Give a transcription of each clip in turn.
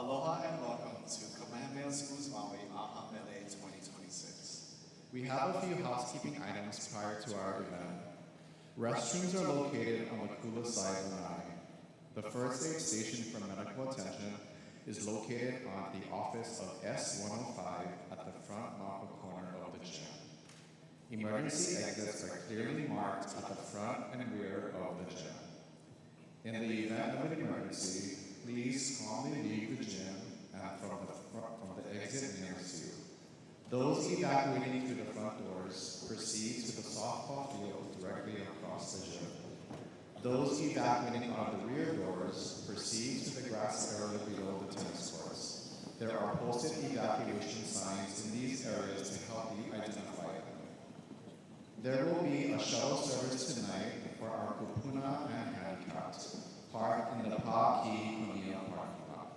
Aloha and welcome to Kamehameha Schools Maui ʻAha Mele 2026. We have a few housekeeping items prior to our event. Restrooms are located on the Kula side of Lānaʻi. The first aid station for medical attention is located on the office of S105 at the front mapa corner of the gym. Emergency exits are clearly marked at the front and rear of the gym. In the event of an emergency, please calmly leave the gym and from the exit nearest you. Those evacuating through the front doors proceed to the softball field directly across the gym. Those evacuating out of the rear doors proceed to the grass area below the tennis courts. There are posted evacuation signs in these areas to help you identify them. There will be a shuttle service tonight for our kupuna and handicapped, parked in the Pāki parking lot.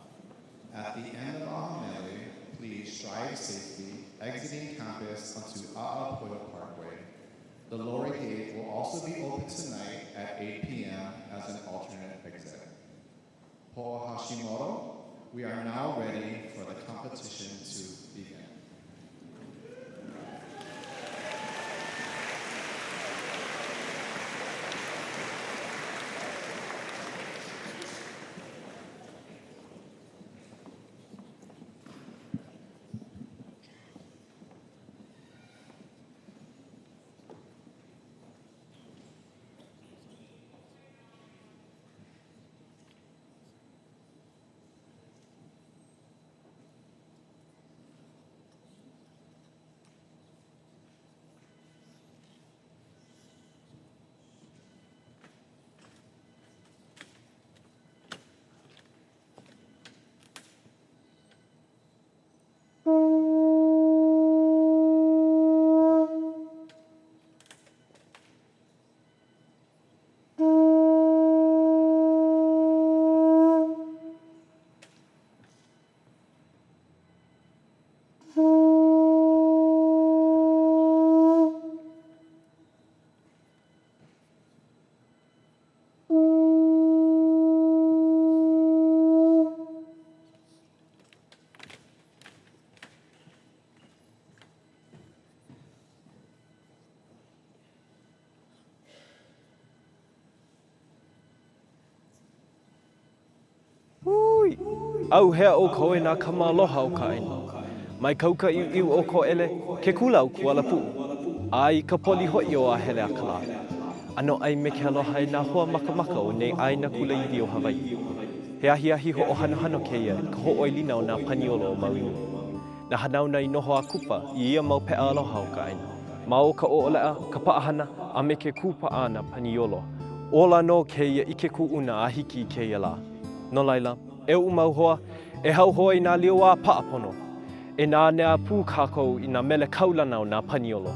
At the end of ʻAha Mele, please drive safely, exiting campus onto ʻAʻa Parkway. The lower gate will also be open tonight at 8 p.m. as an alternate exit. Poʻo Hashimoto, we are now ready for the competition to begin. Au hea o koe nā kamaloha o ka ʻaina. Mai kauka iu o Kōʻele, ke kula o Kualapuʻu. Ai ka poli hoi o a hele a kala. Ano ai me ke aloha i nā hoa makamaka o nei ʻaina kula iwi o Hawaii. He ahi ho o hano keia ka hoʻoilina o nā paniolo o Maui Nui. Na hanauna i noho a kupa I ia mau pea aloha o ka ʻaina. Ma o ka oʻolea, ka paʻahana, a me ke kupa a nā paniolo. Ola no keia I ke kuʻuna a hiki I keia la. No laila, e mau hoa, e hau hoa I nā lio a paapono. E nā nea pū kākou I nā mele kaulana o nā paniolo.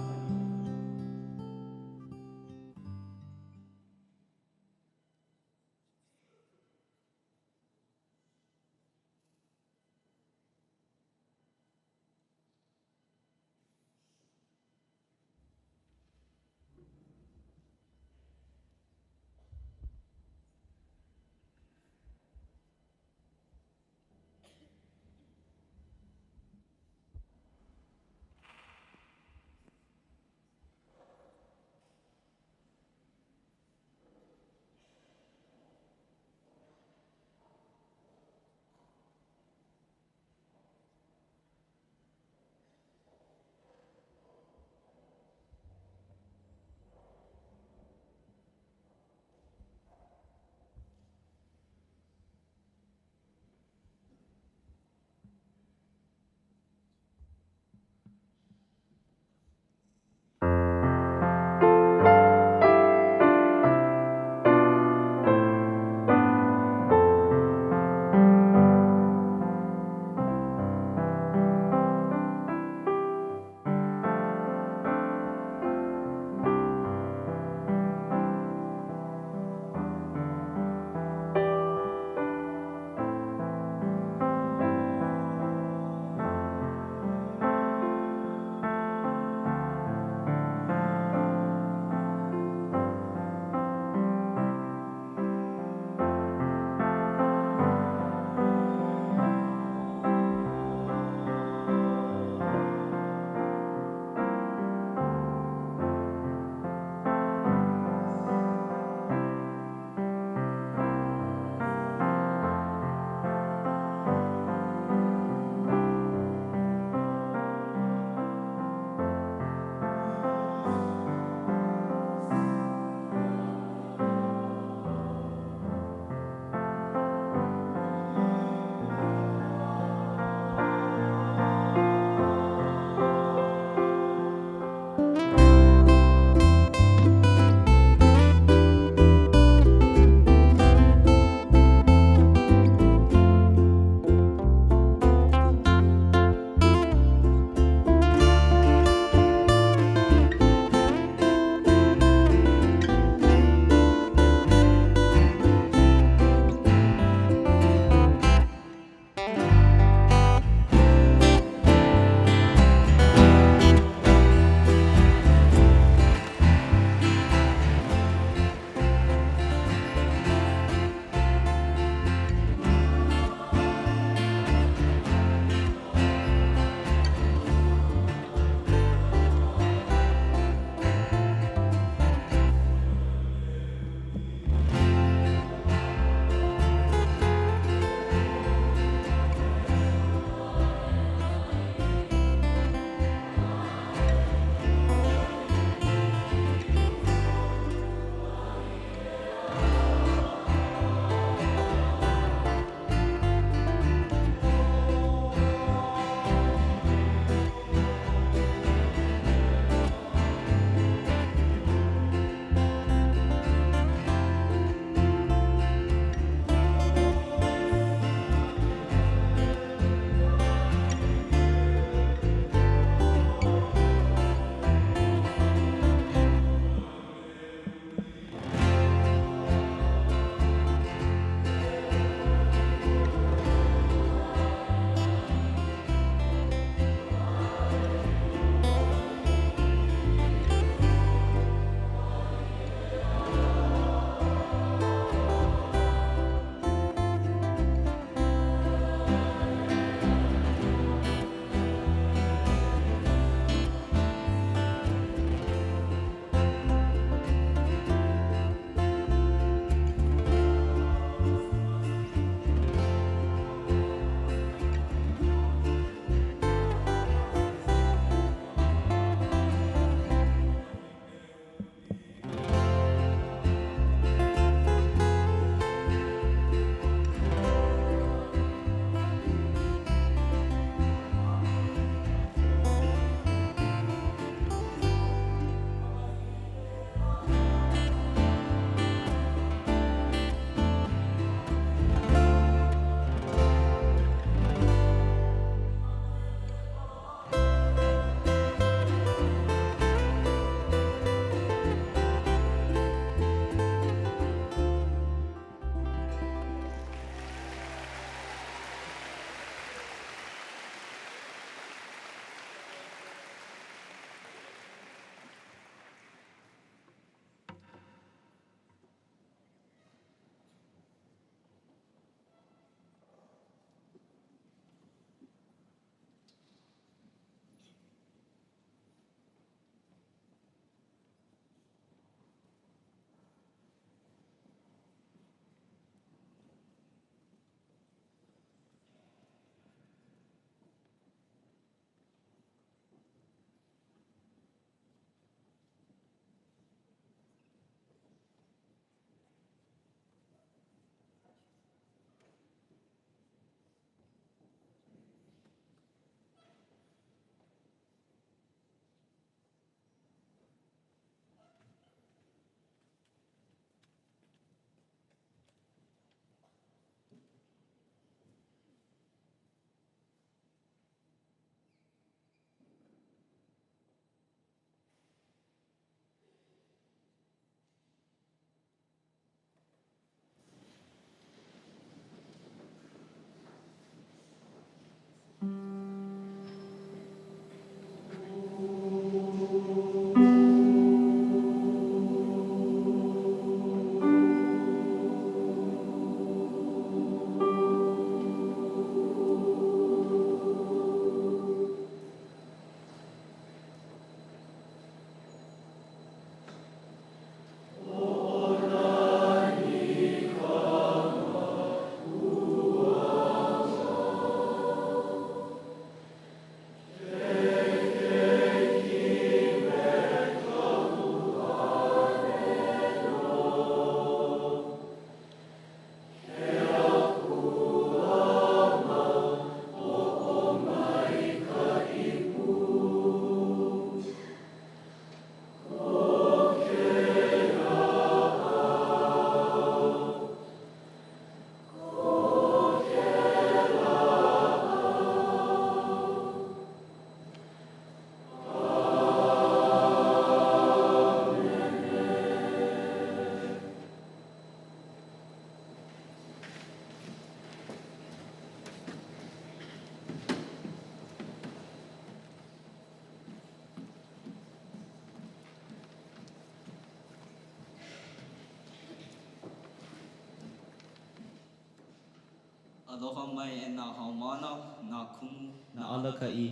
Aloha mai e nā haumana, nā kumu, nā Molokaʻi,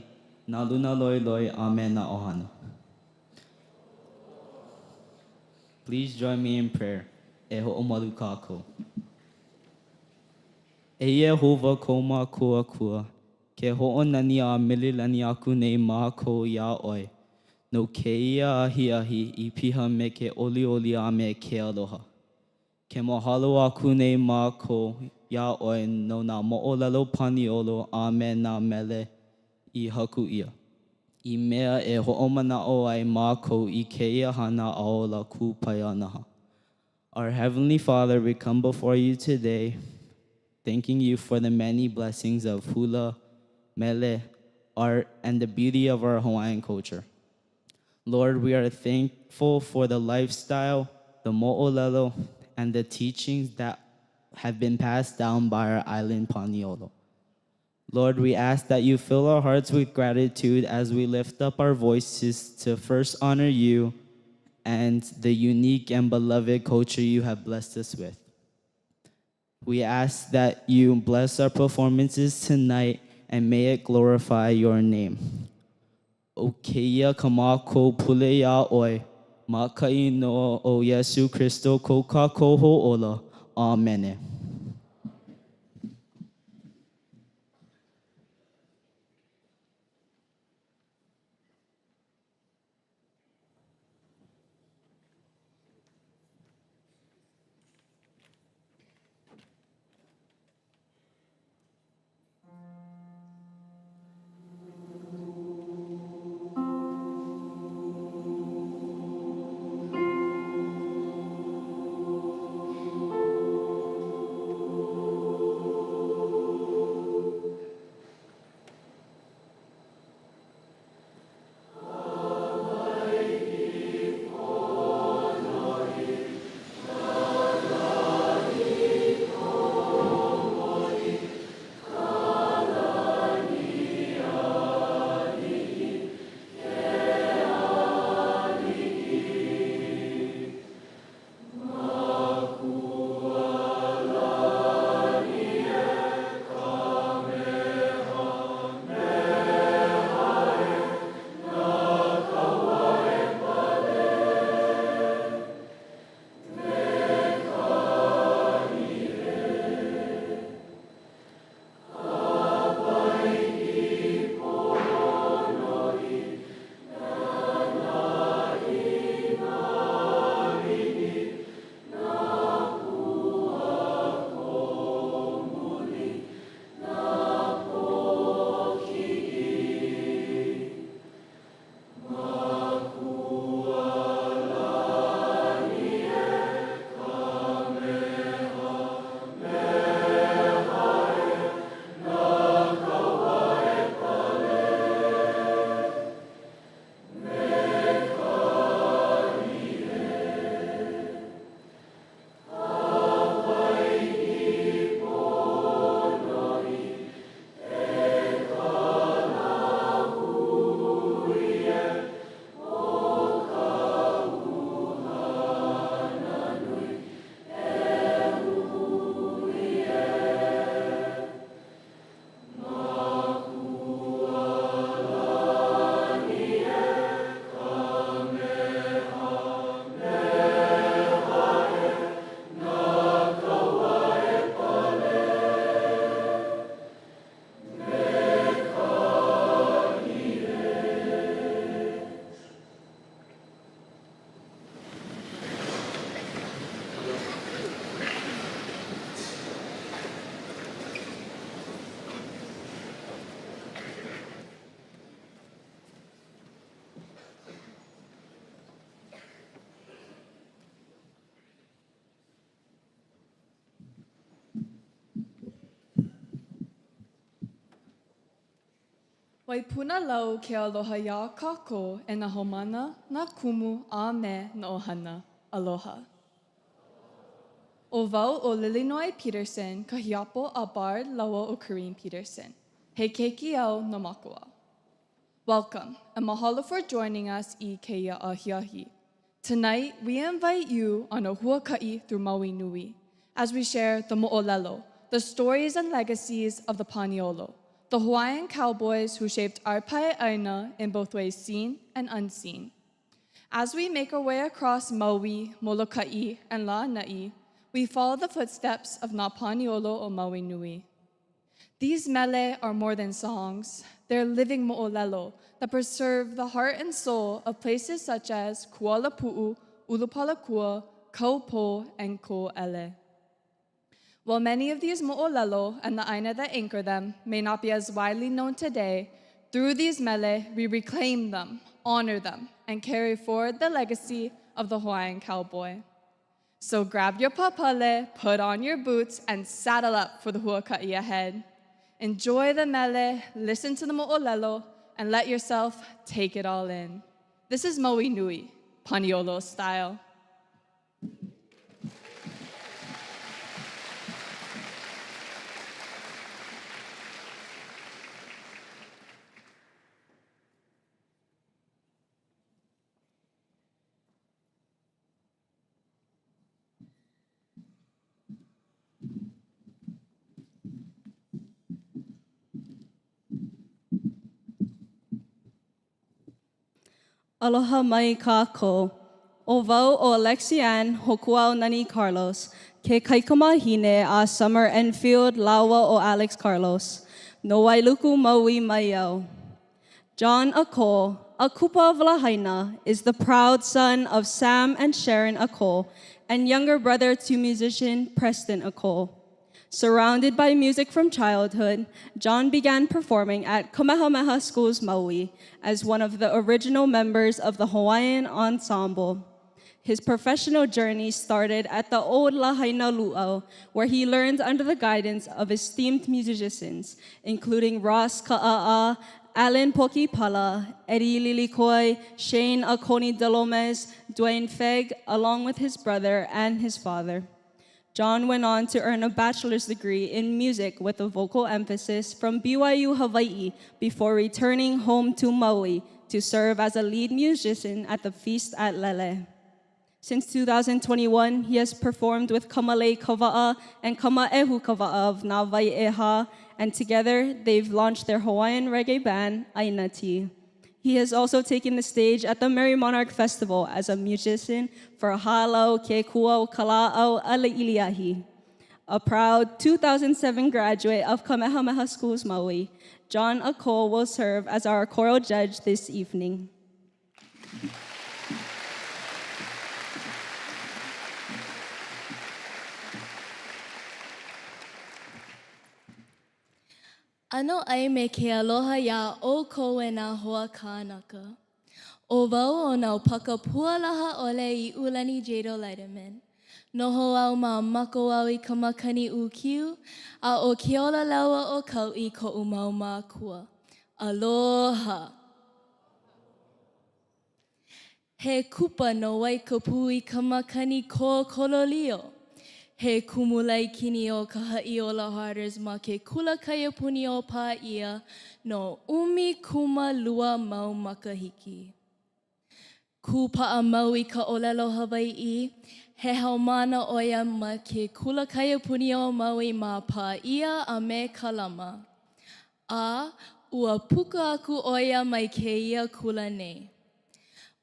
nā luna loi loi, a me nā ʻohana. Please join me in prayer. E hoʻomalu kākou. E Iehova ko mā kua, ke hoʻonani a mililani aku nei mākou iā ʻoe. No kēia ahi I piha me ke oli a me ke aloha. Ke mahalo aku nei mākou iā ʻoe no nā moʻolelo paniolo a me nā mele I haku ia. I mea e hoʻomanaʻo ai mākou I kēia hana aola kūpai anaha. Our Heavenly Father, we come before you today, thanking you for the many blessings of hula, mele, art, and the beauty of our Hawaiian culture. Lord, we are thankful for the lifestyle, the moʻolelo, and the teachings that have been passed down by our island Paniolo. Lord, we ask that you fill our hearts with gratitude as we lift up our voices to first honor you and the unique and beloved culture you have blessed us with. We ask that you bless our performances tonight and may it glorify your name. O keia kamako pule ia oi, makai no o Yesu Christo ko ka koho ola. Amen. Waipuna lau ke aloha ia kākou e nā homana, nā kumu, a me nā ʻohana. Aloha. O wau o Lilinois Peterson, ka hiapo a Bard Laua o Kareem Peterson. He keiki au no makua. Welcome, and mahalo for joining us I keia ahiahi. Tonight, we invite you on a huakaʻi through Maui Nui, as we share the moʻolelo, the stories and legacies of the Paniolo, the Hawaiian cowboys who shaped our ʻāina in both ways seen and unseen. As we make our way across Maui, Molokaʻi, and Lānaʻi, we follow the footsteps of Nā Paniolo o Maui Nui. These mele are more than songs. They're living moʻolelo that preserve the heart and soul of places such as Kualapuʻu, ʻUlupalakua, Kaupō, and Kōʻele. While many of these moʻolelo and the ʻāina that anchor them may not be as widely known today, through these mele, we reclaim them, honor them, and carry forward the legacy of the Hawaiian cowboy. So grab your papale, put on your boots, and saddle up for the huaka'i ahead. Enjoy the mele, listen to the mo'olelo, and let yourself take it all in. This is Maui Nui, Paniolo style. Aloha mai kākou. O wau o Alexiane Hokuau Nani Carlos, ke kaikamahine a Summer Enfield Lawa o Alex Carlos, no wailuku maui mai au. John Akol, a kupa of Lahaina, is the proud son of Sam and Sharon Akol, and younger brother to musician Preston Akol. Surrounded by music from childhood, John began performing at Kamehameha Schools Maui as one of the original members of the Hawaiian ensemble. His professional journey started at the old Lahaina Lu'au, where he learned under the guidance of esteemed musicians, including Ross Ka'a'a, Alan Pokipala, Eddie Lilikoi, Shane Akoni Delomez, Dwayne Fegg, along with his brother and his father. John went on to earn a bachelor's degree in music with a vocal emphasis from BYU Hawaii before returning home to Maui to serve as a lead musician at the Feast at Lele. Since 2021, he has performed with Kamalei Kava'a and Kama'ehu Kava'a of Nā Waimea, and together they've launched their Hawaiian reggae band, ʻAina. He has also taken the stage at the Merry Monarch Festival as a musician for Halo Ke Kuau Kala'au Alaʻiliahi. A proud 2007 graduate of Kamehameha Schools Maui, John Akol will serve as our choral judge this evening. Ano ai me ke aloha ia o koe nā hoa kānaka. O wau o nau paka pualaha ole I Ulani Jado Leiterman. Noho au ma mako au I kamakani ukiu, a o keola laua o kau I ko umau mākua. Aloha. He kupa no wai kapu I kamakani ko kololio. He kumulai kini o ka Haʻiola Harders ma ke kula kaiapuni o pā ia no umi kuma lua mau makahiki. Ku pa'a mau I ka ʻōlelo Hawaiʻi, he haumana oia ma ke kula kaiapuni o Maui ma pā ia a me kalama. A ua puka aku oia mai ke ia kula nei.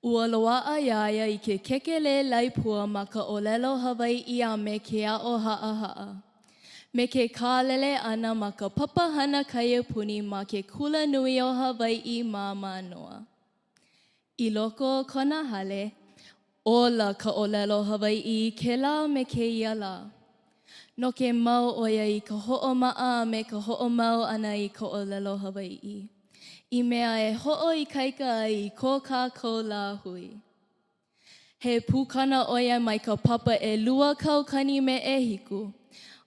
Ua loa'a iaia I ke kekele laipua ma ka ʻōlelo Hawaiʻi a me ke a'o ha'aha'a. Me ke kālele ana ma ka papahana kaiapuni ma ke kula nui o Hawaiʻi ma manoa. I loko o kona hale, ola ka ʻōlelo Hawaiʻi ke la me ke ia la. No ke mau oia I ka hoʻoma'a me ka hoʻomau ana I ka ʻōlelo Hawaiʻi. I mea e ho'o I kaika ai ko kākou la hui. He pūkana oia mai ka papa e lua kaukani me e hiku.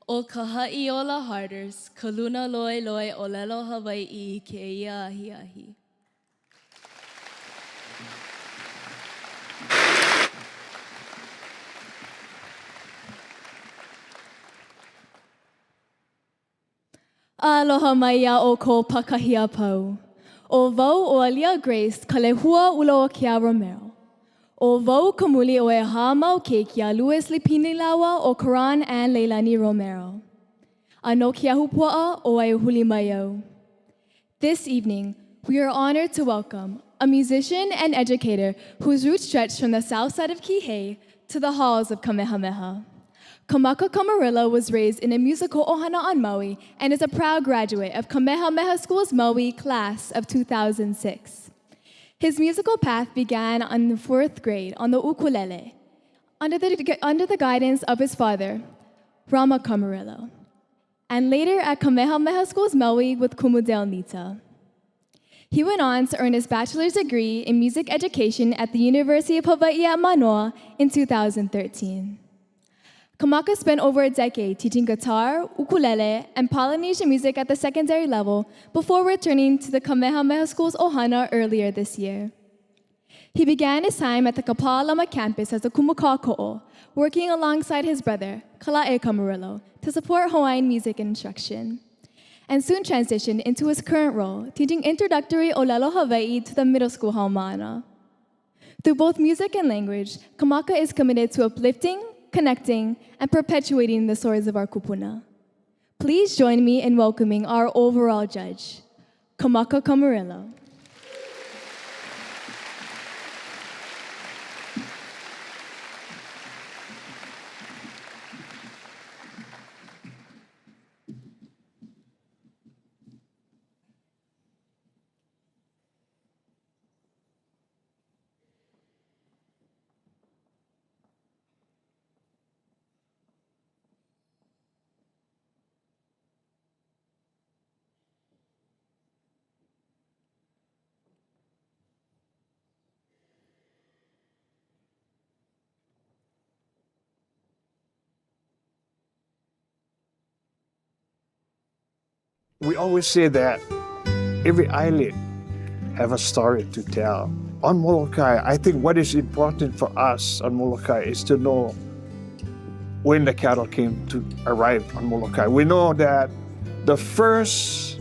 O ka Haʻiola Harders, ka luna loi loi ʻōlelo Hawaiʻi ke ia ahi ahi. Aloha mai ia o ko Pakahia Pau. O wau o Alia Grace ka lehua ulo o kia Romero. O wau ka muli o e hāmau ke kia Louis Lipini Lawa o Karan and Leilani Romero. Ano kia hupua'a o ai hulimayo. This evening, we are honored to welcome a musician and educator whose roots stretch from the south side of Kihei to the halls of Kamehameha. Kamaka Kamarilla was raised in a musical ʻohana on Maui and is a proud graduate of Kamehameha Schools Maui class of 2006. His musical path began in the 4th grade on the ukulele, under the guidance of his father, Rama Kamarillo, and later at Kamehameha Schools Maui with Kumudel Nita. He went on to earn his bachelor's degree in music education at the University of Hawaii at Manoa in 2013. Kamaka spent over a decade teaching guitar, ukulele, and Polynesian music at the secondary level before returning to the Kamehameha Schools ʻohana earlier this year. He began his time at the Kapālama campus as a kumakako'o, working alongside his brother, Kalaʻe Kamarillo, to support Hawaiian music instruction, and soon transitioned into his current role, teaching introductory ʻōlelo Hawaii to the middle school haumāna. Through both music and language, Kamaka is committed to uplifting, connecting, and perpetuating the stories of our kupuna. Please join me in welcoming our overall judge, Kamaka Kamarillo. We always say that every island have a story to tell. On Molokaʻi, I think what is important for us on Molokaʻi is to know when the cattle came to arrive on Molokaʻi. We know that the first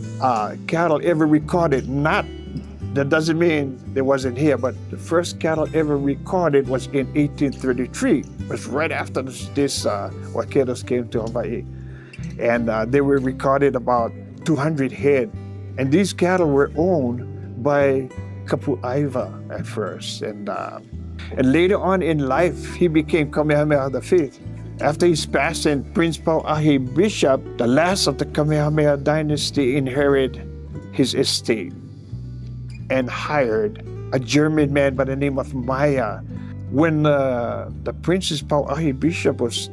cattle ever recorded, that doesn't mean they wasn't here, but the first cattle ever recorded was in 1833. It was right after this vaqueros came to Hawaii. And they were recorded about 200 head. And these cattle were owned by Kapuʻaiwa at first. And later on in life, he became Kamehameha V. After his passing, Prince Pauʻahi Bishop, the last of the Kamehameha dynasty, inherited his estate and hired a German man by the name of Maya. When the Princess Pauʻahi Bishop was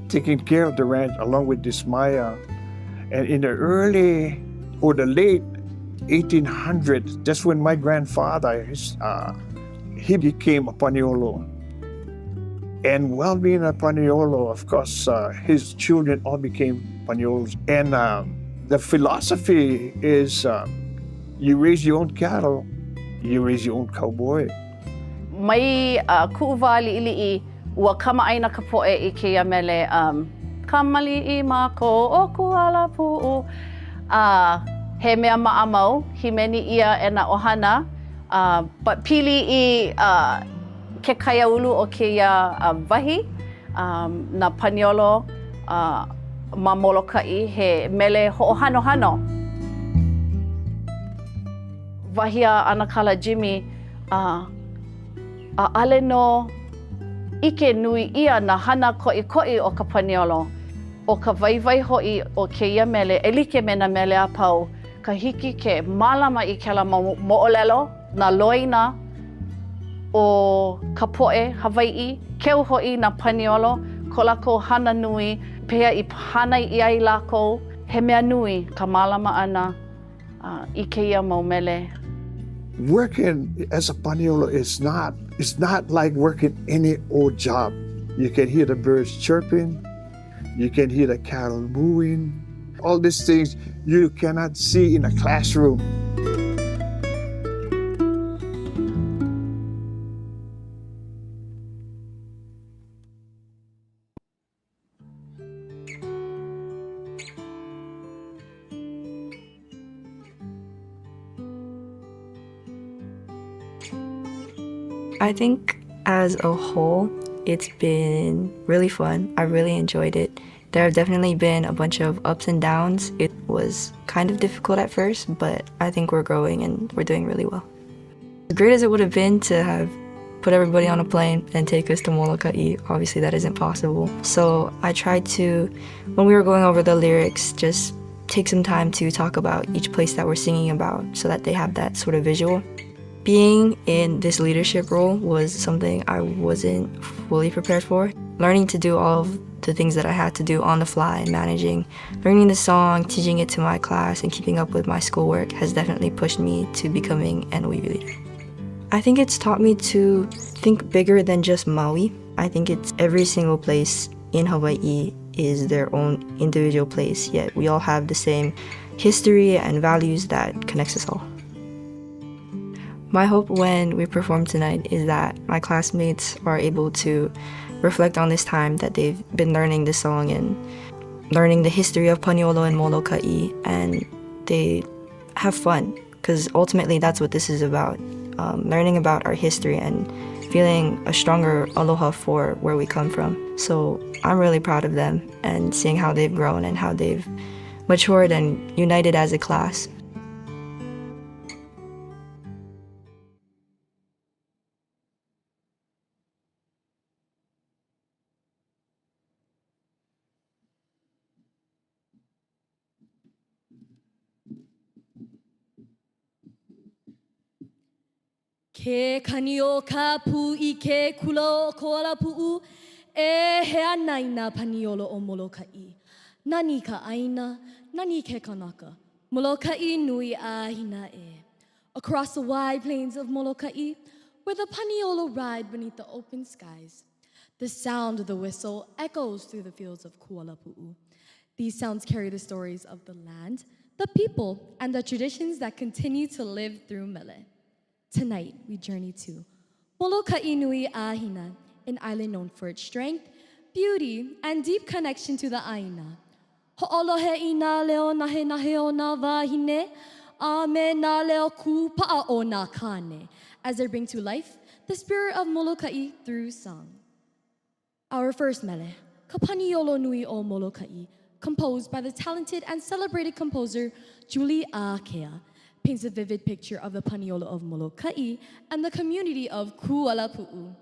taking care of the ranch along with this Maya, and in the early or the late 1800s, that's when my grandfather, he became a Paniolo. And while being a Paniolo, of course, his children all became Paniolos. And the philosophy is you raise your own cattle, you raise your own cowboy. Mai ku'uwa li'ili'i ua kama'aina ka po'e I keia mele kamali'i mako o Kualapu'u. He mea ma'amau, himeni ia e na ʻohana, but pili I ke kaiaulu o keia wahi, na Paniolo ma Molokaʻi he mele hoʻohanohano. Wahia ana kala Jimmy, ʻaʻale no ike nui ia na hana koʻikoʻi o ka Paniolo. O ka waiwai hoʻi o keia mele, e like me na mele a pau, ka hiki ke mālama I kela moʻolelo, na loina o ka poʻe Hawaii, keu hoʻi na Paniolo, ko lākou hana nui, pea I hana I ai lākou, he mea nui ka mālama ana I keia mau mele. Working as a Paniolo is not like working any old job. You can hear the birds chirping, you can hear the cattle mooing. All these things you cannot see in a classroom. I think as a whole, it's been really fun. I really enjoyed it. There have definitely been a bunch of ups and downs. It was kind of difficult at first, but I think we're growing and we're doing really well. As great as it would have been to have put everybody on a plane and take us to Molokaʻi, obviously that isn't possible. So I tried to, when we were going over the lyrics, just take some time to talk about each place that we're singing about so that they have that sort of visual. Being in this leadership role was something I wasn't fully prepared for. Learning to do all of the things that I had to do on the fly, managing, learning the song, teaching it to my class, and keeping up with my schoolwork has definitely pushed me to becoming an ʻOiwi leader. I think it's taught me to think bigger than just Maui. I think it's every single place in Hawaii is their own individual place, yet we all have the same history and values that connects us all. My hope when we perform tonight is that my classmates are able to reflect on this time that they've been learning this song and learning the history of Paniolo and Molokaʻi, and they have fun, because ultimately that's what this is about. Learning about our history and feeling a stronger aloha for where we come from. So I'm really proud of them and seeing how they've grown and how they've matured and united as a class. Ke kani o ka pu I ke kula o Kualapuʻu e hea naina Paniolo o Molokaʻi. Nani ka ʻāina, nani ke kānaka. Molokaʻi Nui ʻāina e. Across the wide plains of Molokaʻi, where the Paniolo ride beneath the open skies, the sound of the whistle echoes through the fields of Kualapuʻu. These sounds carry the stories of the land, the people, and the traditions that continue to live through Mele. Tonight, we journey to Molokaʻi Nui ʻāina, an island known for its strength, beauty, and deep connection to the ʻāina. Hoʻoloheʻi nā leo nahe nahe o nā wahine, a me nā leo ku paʻa o nā kāne, as they bring to life the spirit of Molokaʻi through song. Our first mele, Ka Paniolo Nui o Molokaʻi, composed by the talented and celebrated composer Julie Ākea, paints a vivid picture of the Paniolo of Molokaʻi and the community of Kualapuʻu,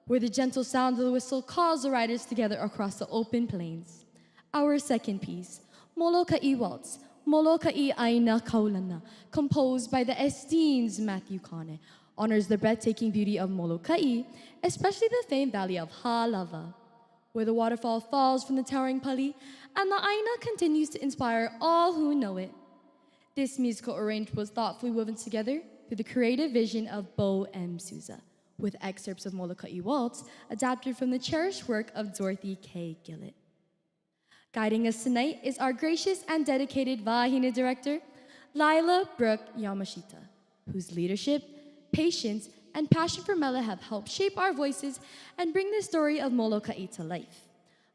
where the gentle sound of the whistle calls the riders together across the open plains. Our second piece, Molokaʻi Waltz, Molokaʻi ʻāina Kaulana, composed by the esteemed Matthew Kane, honors the breathtaking beauty of Molokaʻi, especially the famed valley of Hālava, where the waterfall falls from the towering pali and the ʻāina continues to inspire all who know it. This musical arrangement was thoughtfully woven together through the creative vision of Bo M. Souza, with excerpts of Molokaʻi Waltz adapted from the cherished work of Dorothy K. Gillett. Guiding us tonight is our gracious and dedicated Wahine director, Lila Brooke Yamashita, whose leadership, patience, and passion for Mele have helped shape our voices and bring the story of Molokaʻi to life.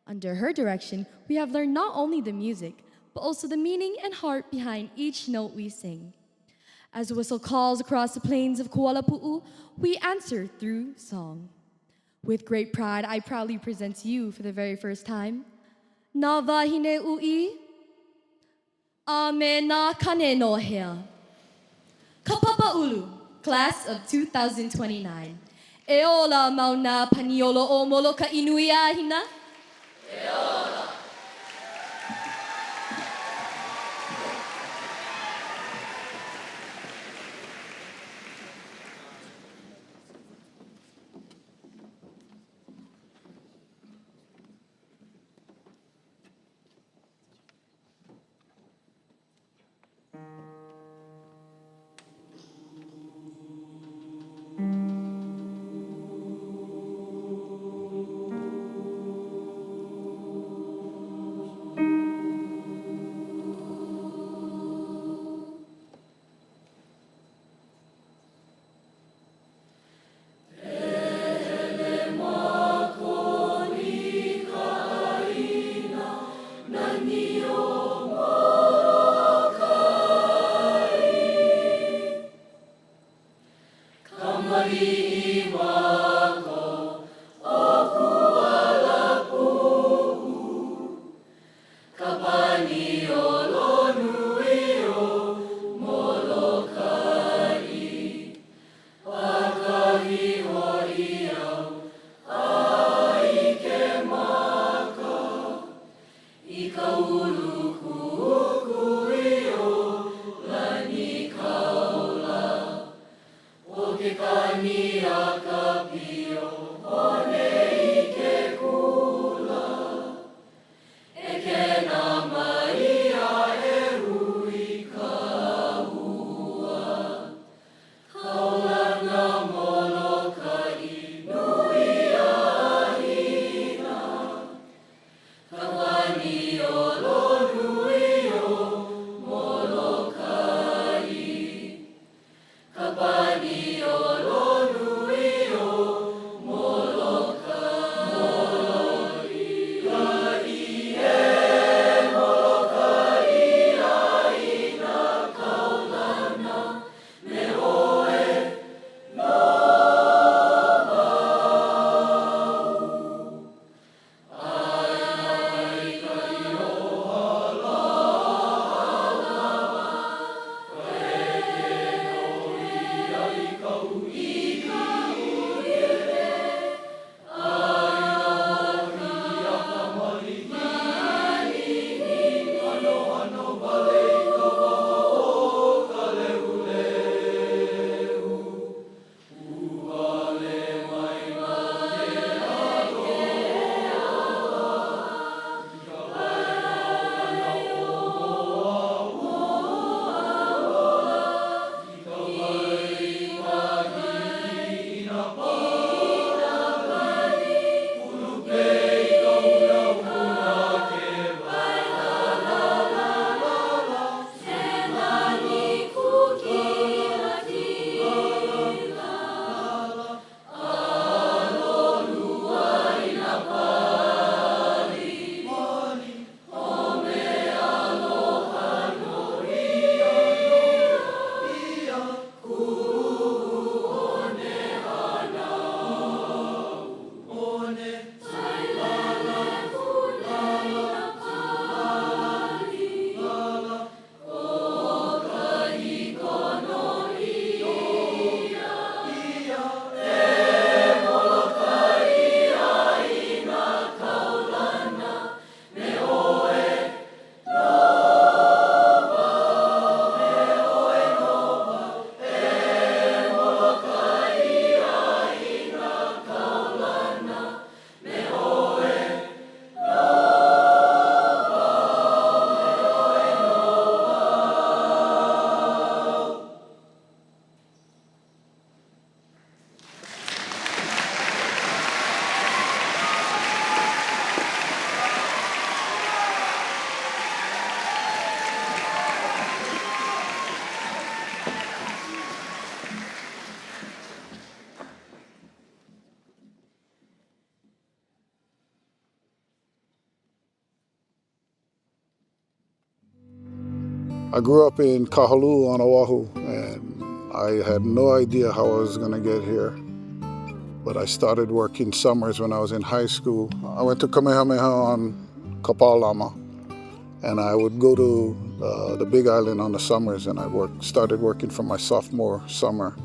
Under her direction, we have learned not only the music, but also the meaning and heart behind each note we sing. As the whistle calls across the plains of Kualapuʻu, we answer through song. With great pride, I proudly present to you for the very first time, Nā wahine ui, a me nā kane no hea. Ka Papaʻulu, class of 2029. E ola mauna Paniolo o Molokaʻi Nui ʻāina. E ola. I grew up in Kahului on Oahu, and I had no idea how I was going to get here. But I started working summers when I was in high school. I went to Kamehameha on Kapalama, and I would go to the Big Island on the summers, and I started working from my sophomore summer,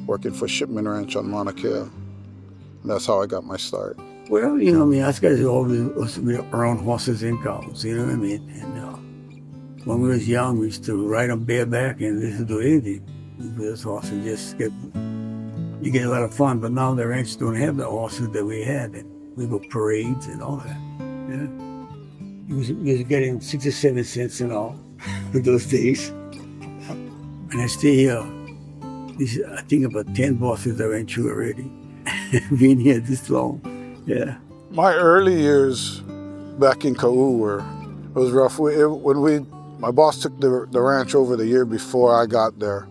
working for Shipment Ranch on Mauna Kea. And that's how I got my start. Well, you know, I mean, us guys always around horses and cows, you know what I mean? And when we was young, we used to ride them bareback and listen to anything with this horse and just you get a lot of fun. But now the ranch don't have the horses that we had. And we go parades and all that. Yeah. You was getting 6 or 7 cents in all in those days. And I stay here. I think about 10 bosses that went through already. Being here this long. Yeah. My early years back in Ka'u it was rough. My boss took the ranch over the year before I got there,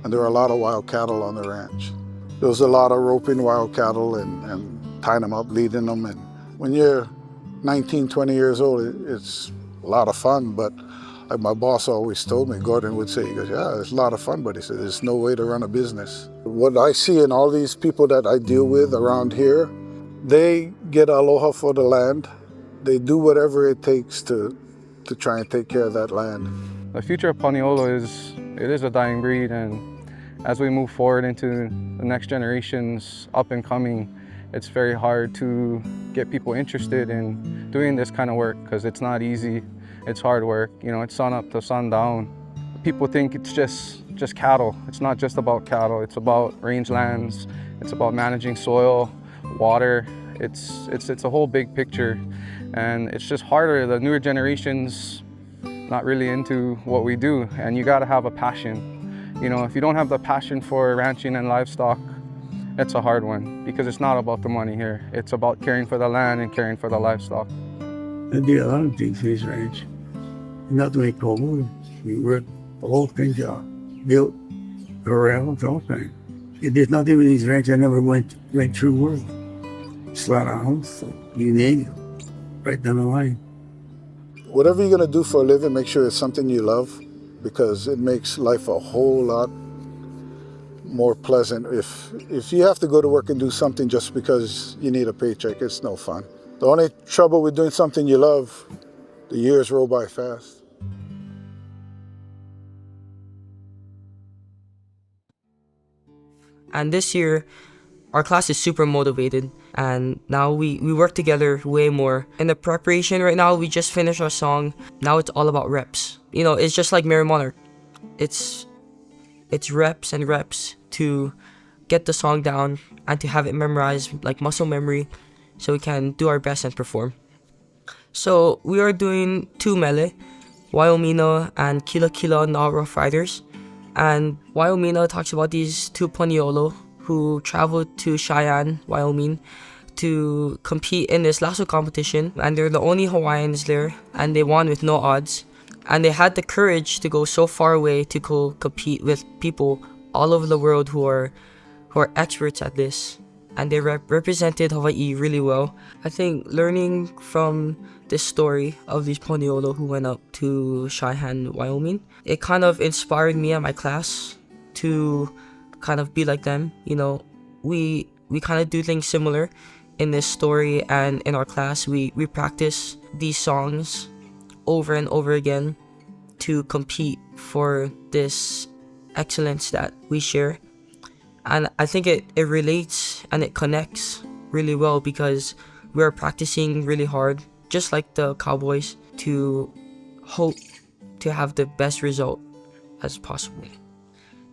and there were a lot of wild cattle on the ranch. There was a lot of roping wild cattle and tying them up, leading them. And when you're 19, 20 years old, it's a lot of fun. But like my boss always told me, Gordon would say, he goes, yeah, it's a lot of fun, but he said, there's no way to run a business. What I see in all these people that I deal with around here, they get aloha for the land. They do whatever it takes to try and take care of that land. The future of Paniolo is a dying breed, and as we move forward into the next generations up and coming, it's very hard to get people interested in doing this kind of work because it's not easy. It's hard work. You know, it's sun up to sundown. People think it's just cattle. It's not just about cattle. It's about rangelands. It's about managing soil, water. It's a whole big picture, and it's just harder. The newer generations not really into what we do, and you got to have a passion. You know, if you don't have the passion for ranching and livestock, it's a hard one because it's not about the money here. It's about caring for the land and caring for the livestock. I did a lot of things for this ranch. Not only Kōʻele, we worked the whole thing job, built corrals, all things. There's nothing with these ranch I never went through work. Slaughterhouse, you name it, right down the line. Whatever you're gonna do for a living, make sure it's something you love, because it makes life a whole lot more pleasant. If you have to go to work and do something just because you need a paycheck, it's no fun. The only trouble with doing something you love, the years roll by fast. And this year, our class is super motivated, and now we work together way more. In the preparation right now, we just finished our song. Now it's all about reps. You know, it's just like Mary Monarch. It's reps and reps to get the song down and to have it memorized, like muscle memory, so we can do our best and perform. So we are doing 2 mele, Waimea and Kila Kila na Rough Riders. And Waimea talks about these 2 Paniolo who traveled to Cheyenne, Wyoming to compete in this lasso competition, and they're the only Hawaiians there, and they won with no odds. And they had the courage to go so far away to go compete with people all over the world who are experts at this, and they represented Hawaii really well. I think learning from this story of these Paniolo who went up to Cheyenne, Wyoming, it kind of inspired me and my class to kind of be like them. You know, we kind of do things similar in this story, and in our class we practice these songs over and over again to compete for this excellence that we share. And I think it relates and it connects really well because we're practicing really hard, just like the cowboys, to hope to have the best result as possible.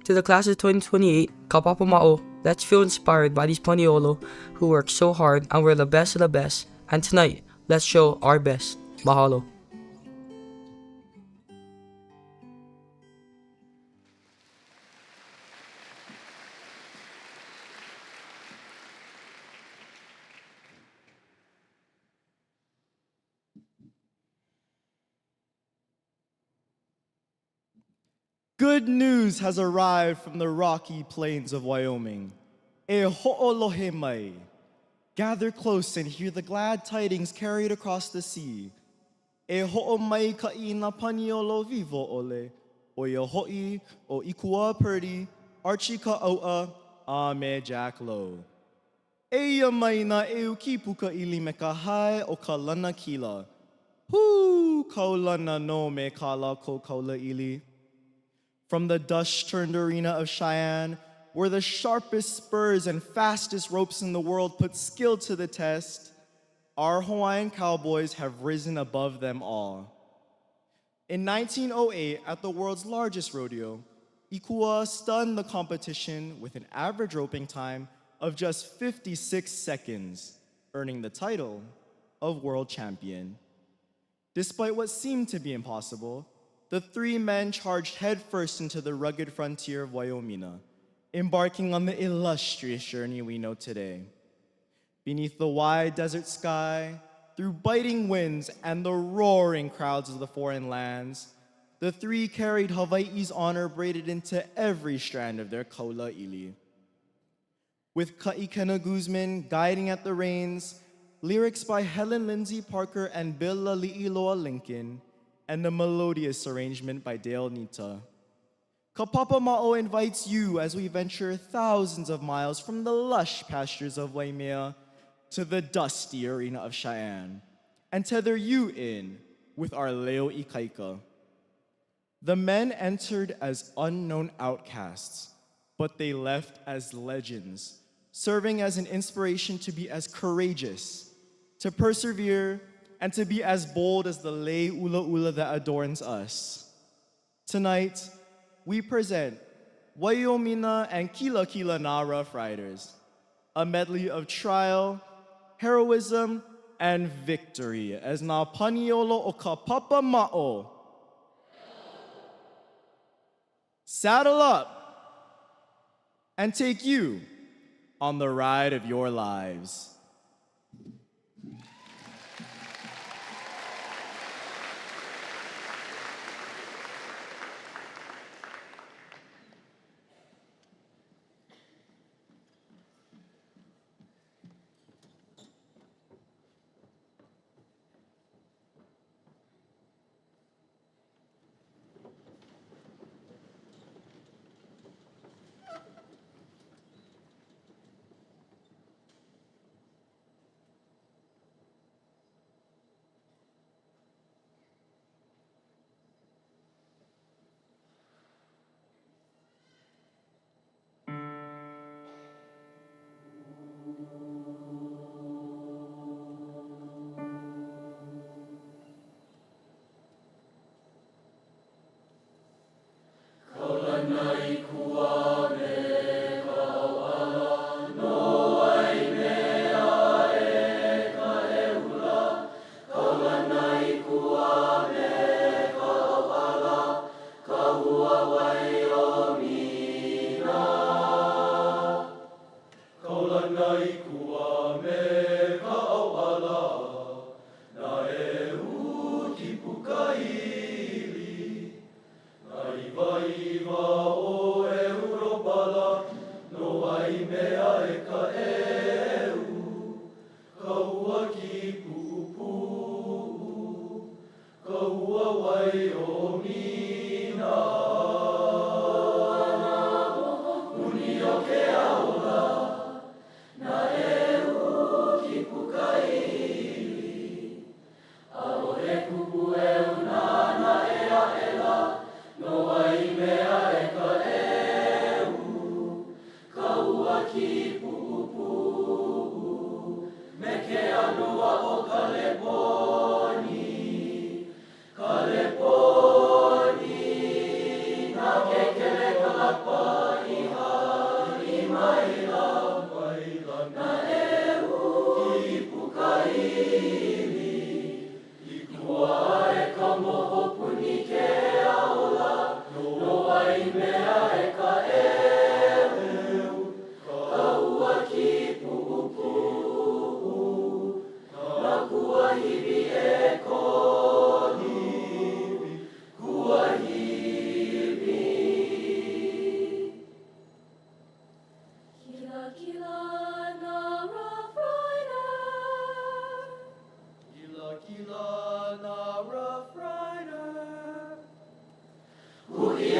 To the class of 2028, Kaupō ma'o, let's feel inspired by these Paniolo who work so hard and we're the best of the best. And tonight, let's show our best. Mahalo. Good news has arrived from the rocky plains of Wyoming. E ho'olohe mai. Gather close and hear the glad tidings carried across the sea. E ho'o mai ka ina Paniolo vivo ole. o ia hoʻi o Ikua Purdy, Archie Ka'oa, a me Jack Lowe. Eia mai na ki puka ili me ka hae o ka lana kila. Hū, kaulana no me kala ko kaula ili. From the dust-turned arena of Cheyenne, where the sharpest spurs and fastest ropes in the world put skill to the test, our Hawaiian cowboys have risen above them all. In 1908, at the world's largest rodeo, Ikua stunned the competition with an average roping time of just 56 seconds, earning the title of world champion. Despite what seemed to be impossible, the three men charged headfirst into the rugged frontier of Waimea, embarking on the illustrious journey we know today. Beneath the wide desert sky, through biting winds and the roaring crowds of the foreign lands, the three carried Hawaii's honor braided into every strand of their kaula ili. With Ka'ikena Guzman guiding at the reins, lyrics by Helen Lindsay Parker and Bill Lali'iloa Lincoln, and a melodious arrangement by Dale Nita. Kapapa Ma'o invites you as we venture thousands of miles from the lush pastures of Waimea to the dusty arena of Cheyenne, and tether you in with our leo ikaika. The men entered as unknown outcasts, but they left as legends, serving as an inspiration to be as courageous, to persevere, and to be as bold as the lei ula ula that adorns us. Tonight, we present Waiomina and Kila Kila Na Rough Riders, a medley of trial, heroism, and victory as Mele Paniolo o ka papa ma'o. Saddle up and take you on the ride of your lives. Uli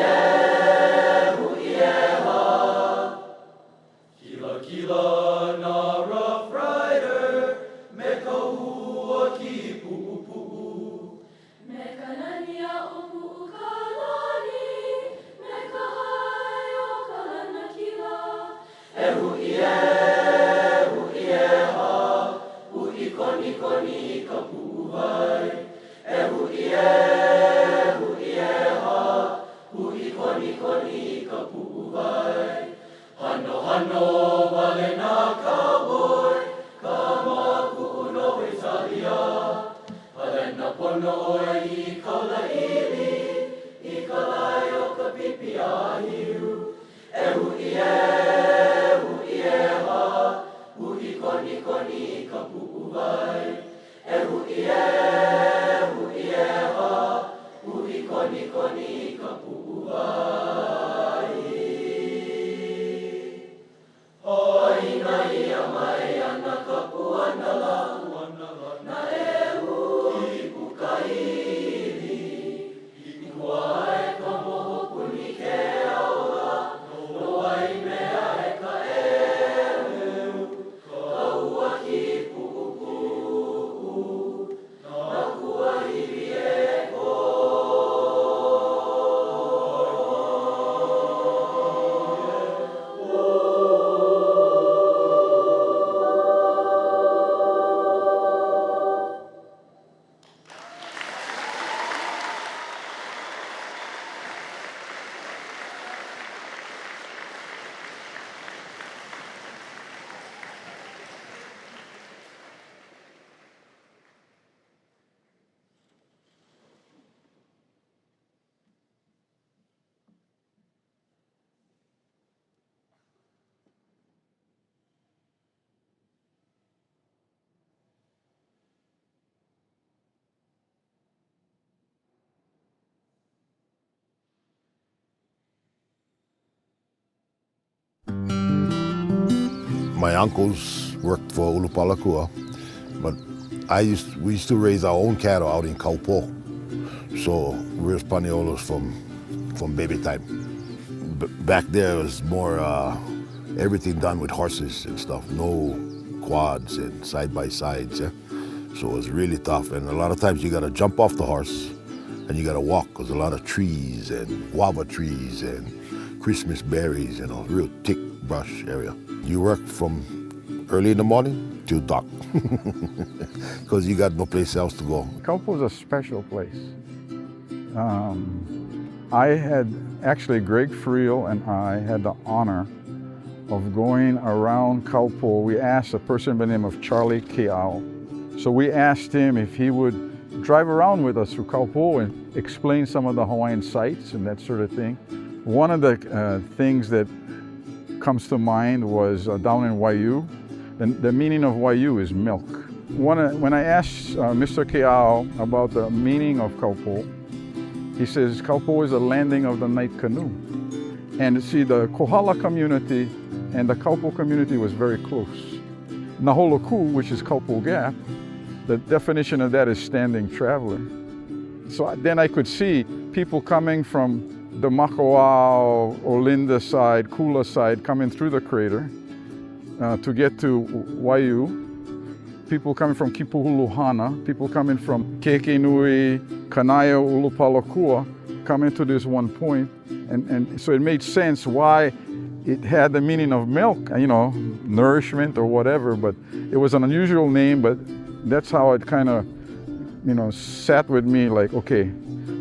My uncles worked for ʻUlupalakua, but we used to raise our own cattle out in Kaupō. So we're Paniolos from baby time. Back there it was more everything done with horses and stuff, no quads and side-by-sides, yeah? So it was really tough, and a lot of times you gotta jump off the horse and you gotta walk, because a lot of trees and guava trees and Christmas berries, you know, real thick brush area. You work from early in the morning till dark, because you got no place else to go. Kaupō is a special place. I had, actually Greg Friel and I had the honor of going around Kaupō. We asked a person by the name of Charlie Keao. So we asked him if he would drive around with us through Kaupō and explain some of the Hawaiian sites and that sort of thing. One of the things that comes to mind was down in Waiu. The meaning of Waiu is milk. When I asked Mr. Keao about the meaning of Kaupō, he says Kaupō is a landing of the night canoe. And see, the Kohala community and the Kaupō community was very close. Naholoku, which is Kaupō Gap, the definition of that is standing traveler. So then I could see people coming from the Makawao, Olinda side, Kula side, coming through the crater to get to Waiu. People coming from Kipuhuluhana, people coming from Keiki Nui, Kanaya, ʻUlupalakua, coming to this one point. And so it made sense why it had the meaning of milk, you know, nourishment or whatever, but it was an unusual name, but that's how it kind of, you know, sat with me like, okay,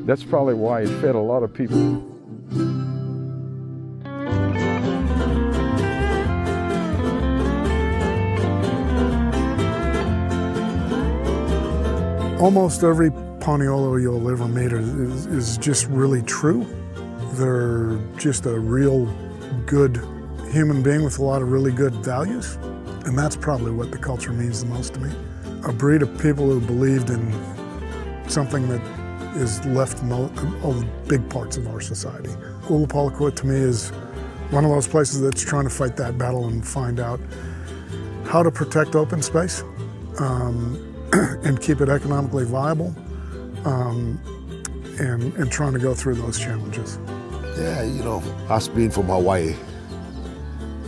that's probably why it fed a lot of people. Almost every Paniolo you'll ever meet is just really true. They're just a real good human being with a lot of really good values. And that's probably what the culture means the most to me. A breed of people who believed in something that is left in all the big parts of our society. ʻUlupalakua to me is one of those places that's trying to fight that battle and find out how to protect open space and keep it economically viable and trying to go through those challenges. Yeah, you know, us being from Hawaii,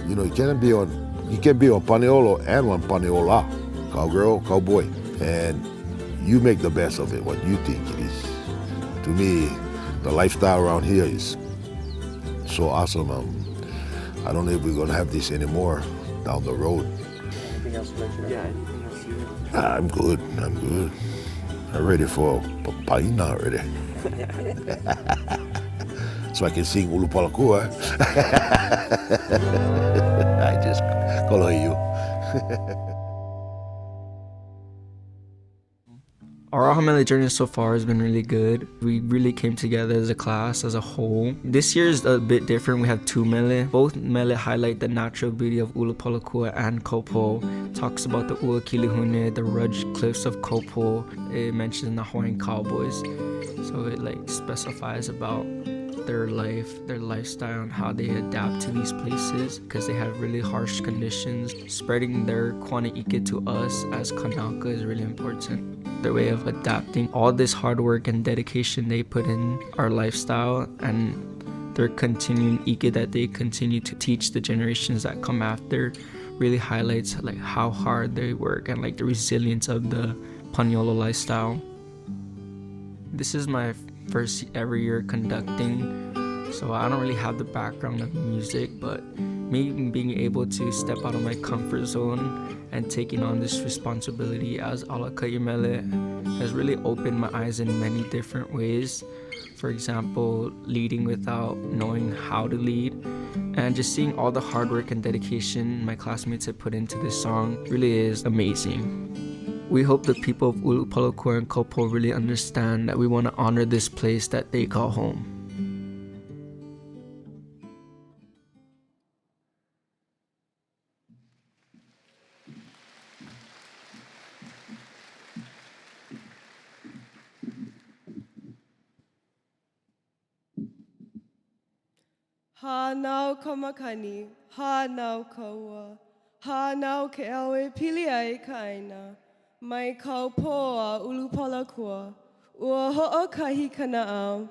you know, you can be on Paniolo and one Paniola, cowgirl, cowboy, and you make the best of it, what you think it is. To me, the lifestyle around here is so awesome. I don't know if we're gonna have this anymore down the road. Anything else you'd like to know? Yeah, anything else you would? I'm good. I'm ready for pilina already. So I can sing ʻUlupalakua. I just call you. Our ʻaha Mele journey so far has been really good. We really came together as a class, as a whole. This year is a bit different. We have two mele. Both mele highlight the natural beauty of ʻUlupalakua and Kaupō. Talks about the ʻuakilihune, the rugged cliffs of Kaupō. It mentions the Hawaiian cowboys. So it specifies about their life, their lifestyle, and how they adapt to these places because they have really harsh conditions. Spreading their kuana ike to us as kānaka is really important. Their way of adapting all this hard work and dedication they put in our lifestyle, and their continuing ike that they continue to teach the generations that come after really highlights how hard they work and the resilience of the Paniolo lifestyle. This is my first ever year conducting, so I don't really have the background of music, but me being able to step out of my comfort zone and taking on this responsibility as Alaka'i Mele has really opened my eyes in many different ways. For example, leading without knowing how to lead, and just seeing all the hard work and dedication my classmates have put into this song really is amazing. We hope the people of ʻUlupalakua and Kaupō really understand that we want to honor this place that they call home. Hānau kamakani, hānau kaua, hānau ke aue pili ai ka ʻāina, mai Kaupō a ʻUlupalakua, ua hoʻokahi kanaʻau.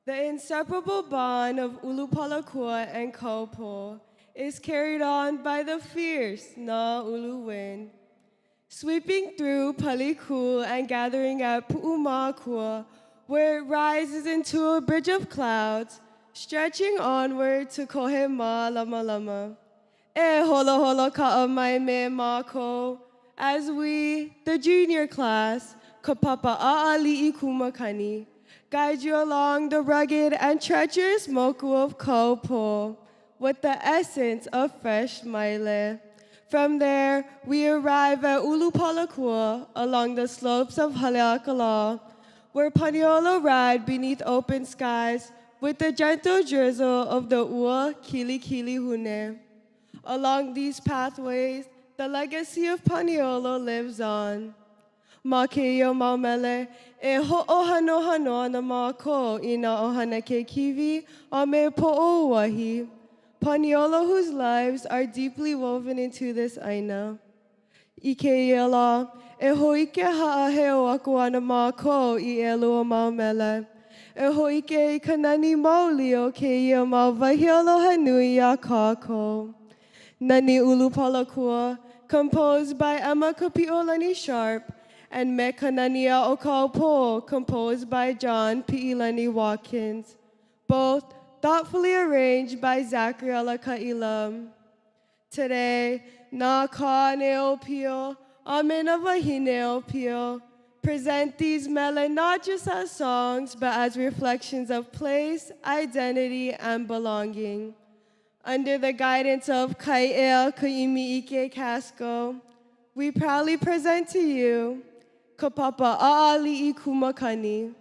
The inseparable bond of ʻUlupalakua and Kaupō is carried on by the fierce na ulu wind, sweeping through Paliku and gathering at Puʻumakua, where it rises into a bridge of clouds, stretching onward to Kohema Lama Lama. E holo holo ka'a mai me mākou, as we, the junior class, kapapa a'ali'i kumakani, guide you along the rugged and treacherous moku of Kaupō with the essence of fresh maile. From there, we arrive at ʻUlupalakua along the slopes of Hale, where Paniolo ride beneath open skies with the gentle drizzle of the ua kili kili hune. Along these pathways, the legacy of Paniolo lives on. Ma keia mau mele, e ho'ohanohanoa na mākou I nā ʻohana ke kiwi a me po'ouahi. Paniolo whose lives are deeply woven into this ʻāina. I keia la, e hoike ha'aheo aku ana mākou I ʻelua mau mele. E hoike I ka nani maulio keia mau wahi aloha nui a kākou. Nani ʻUlupalakua, composed by Emma Kapi'olani Sharp, and Me Kanania o Kaupō, composed by John Pi'ilani Watkins, both thoughtfully arranged by Zachariella Ka'ilam. Today, Nā Ka Neopio, Amena Wahine Opio, present these mele not just as songs, but as reflections of place, identity, and belonging. Under the guidance of Kai'ea Kaimi'ike Casco, we proudly present to you Kapapa A'ali'i Kumakani.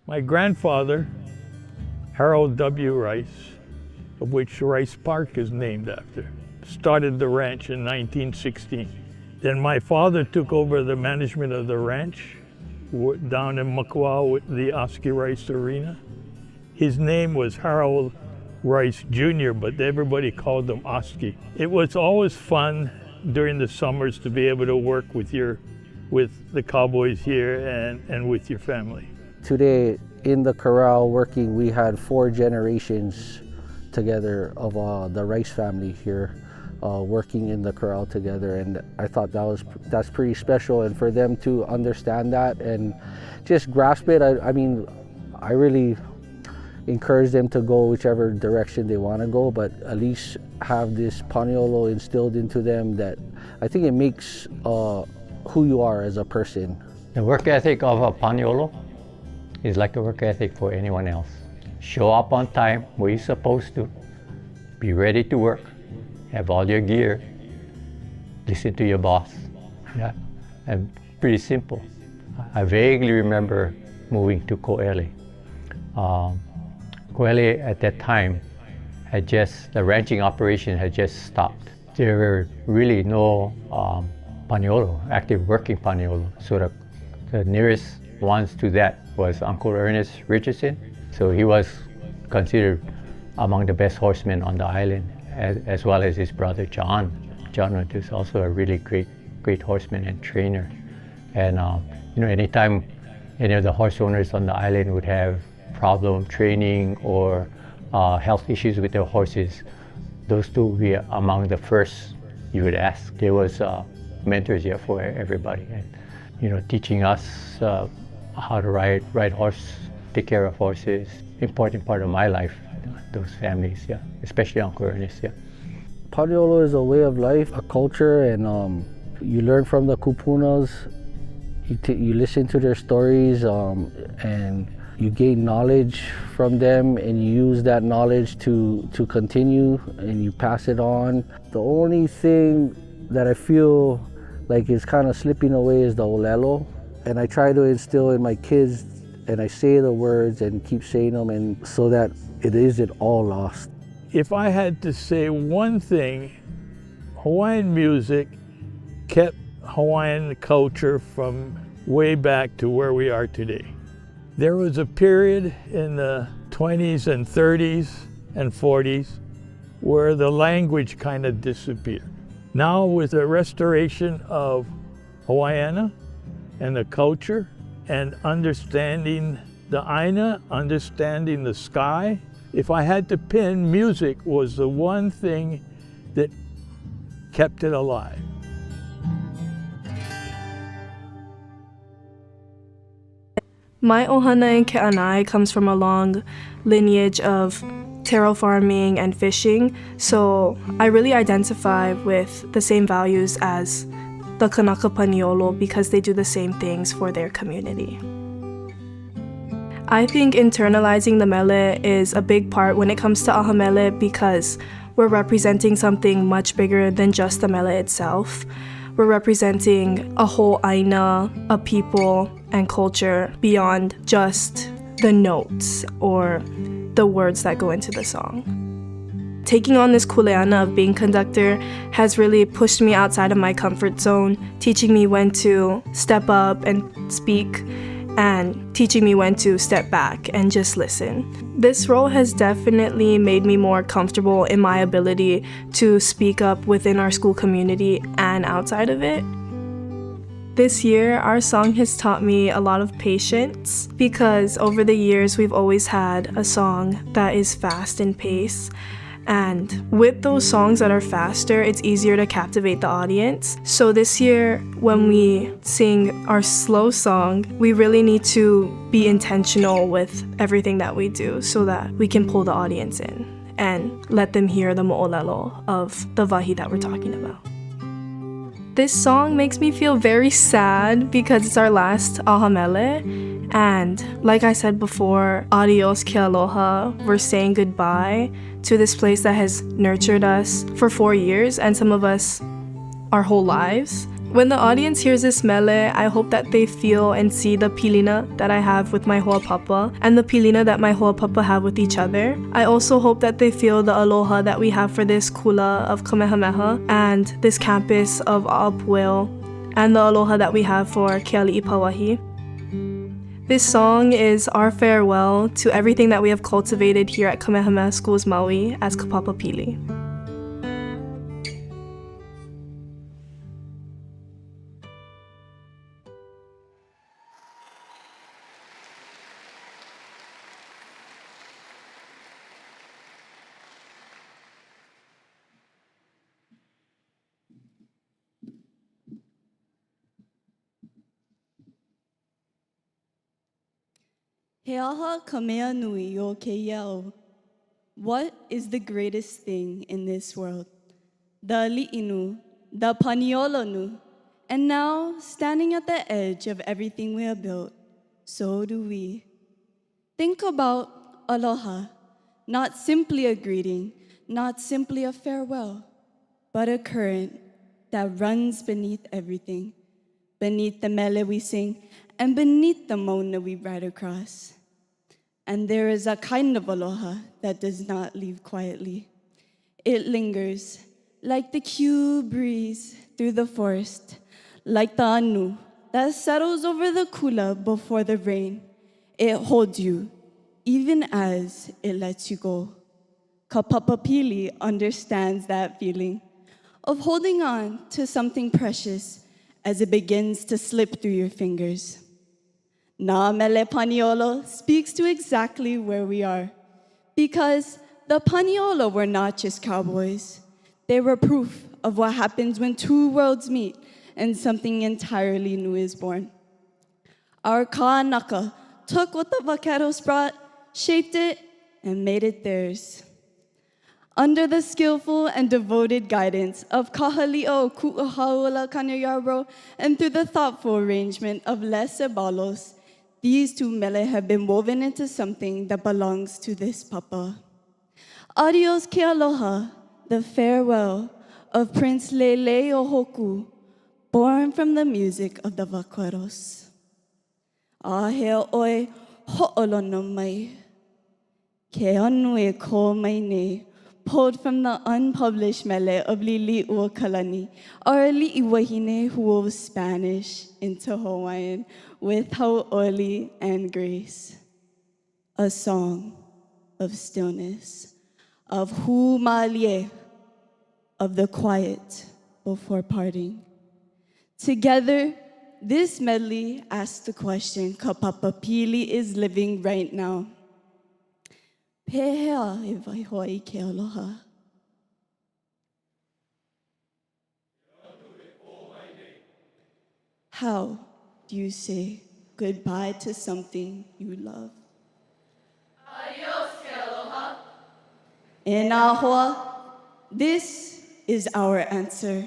My grandfather, Harold W. Rice, of which Rice Park is named after, started the ranch in 1916. Then my father took over the management of the ranch down in Makua with the Oski Rice Arena. His name was Harold Rice Jr., but everybody called him Oski. It was always fun during the summers to be able to work with the cowboys here and with your family. Today in the corral working, we had 4 generations together of the Rice family here working in the corral together, and I thought that's pretty special, and for them to understand that and just grasp it, I mean, I really encourage them to go whichever direction they want to go, but at least have this Paniolo instilled into them that I think it makes who you are as a person. The work ethic of a Paniolo is like a work ethic for anyone else. Show up on time where you're supposed to, be ready to work, have all your gear, listen to your boss. Yeah, and pretty simple. I vaguely remember moving to Kōʻele. Kōʻele at that time the ranching operation had just stopped. There were really no Paniolo, active working Paniolo. So the nearest ones to that was Uncle Ernest Richardson. So he was considered among the best horsemen on the island, as well as his brother John. John was also a really great horseman and trainer. And anytime any of the horse owners on the island would have problem training or health issues with their horses, those two would be among the first you would ask. There was mentors here for everybody, and teaching us how to ride horse, take care of horses. Important part of my life, those families, yeah, especially Uncle Ernest, yeah. Paniolo is a way of life, a culture, and you learn from the kupunas. You listen to their stories, and you gain knowledge from them, and you use that knowledge to continue, and you pass it on. The only thing that I feel like is kind of slipping away is the ʻōlelo. And I try to instill in my kids, and I say the words and keep saying them, and so that it isn't all lost. If I had to say one thing, Hawaiian music kept Hawaiian culture from way back to where we are today. There was a period in the 20s and 30s and 40s where the language kind of disappeared. Now with the restoration of Hawaiiana and the culture and understanding the ʻāina, understanding the sky, if I had to pin, music was the one thing that kept it alive. My ʻohana and keʻanai comes from a long lineage of taro farming and fishing, so I really identify with the same values as the Kānaka Paniolo because they do the same things for their community. I think internalizing the mele is a big part when it comes to ʻaha mele because we're representing something much bigger than just the mele itself. We're representing a whole ʻāina, a people, and culture beyond just the notes or the words that go into the song. Taking on this kuleana of being conductor has really pushed me outside of my comfort zone, teaching me when to step up and speak, and teaching me when to step back and just listen. This role has definitely made me more comfortable in my ability to speak up within our school community and outside of it. This year, our song has taught me a lot of patience because over the years, we've always had a song that is fast in pace. And with those songs that are faster, it's easier to captivate the audience. So this year, when we sing our slow song, we really need to be intentional with everything that we do so that we can pull the audience in and let them hear the moʻolelo of the wahi that we're talking about. This song makes me feel very sad because it's our last ʻaha mele. And like I said before, adios ke aloha, we're saying goodbye to this place that has nurtured us for 4 years and some of us our whole lives. When the audience hears this mele, I hope that they feel and see the pilina that I have with my hoʻapapa and the pilina that my hoʻapapa have with each other. I also hope that they feel the aloha that we have for this kula of Kamehameha and this campus of ʻAʻapuʻu and the aloha that we have for Ke Aliʻi Pawahi. This song is our farewell to everything that we have cultivated here at Kamehameha Schools Maui as Kapapa Pili. He aha ka mea nui o kēia o. What is the greatest thing in this world? The li'inu, the paniolo nu. And now, standing at the edge of everything we have built, so do we. Think about aloha, not simply a greeting, not simply a farewell, but a current that runs beneath everything, beneath the mele we sing, and beneath the mauna we ride across. And there is a kind of aloha that does not leave quietly. It lingers like the cue breeze through the forest, like the anu that settles over the kula before the rain. It holds you, even as it lets you go. Kapapa Pili understands that feeling of holding on to something precious as it begins to slip through your fingers. Na Mele Paniolo speaks to exactly where we are, because the Paniolo were not just cowboys. They were proof of what happens when two worlds meet and something entirely new is born. Our kānaka took what the vaqueros brought, shaped it, and made it theirs. Under the skillful and devoted guidance of Kahali'o Ku'ahaula Kanayaro and through the thoughtful arrangement of Les Ebalos, these two mele have been woven into something that belongs to this papa. Adios ke aloha, the farewell of Prince Leleohoku, born from the music of the vaqueros. ʻAhe oi ho'olono mai, ke anu e ko mai nei, pulled from the unpublished mele of Lili'ua Kalani, or Li'i Wahine, who was Spanish into Hawaiian with Hau'oli and grace. A song of stillness, of humalie, of the quiet before parting. Together, this medley asks the question ka Papapili is living right now. Pehea e waihoa I ke aloha. How do you say goodbye to something you love? Adios, ke aloha. In ʻahoa, this is our answer.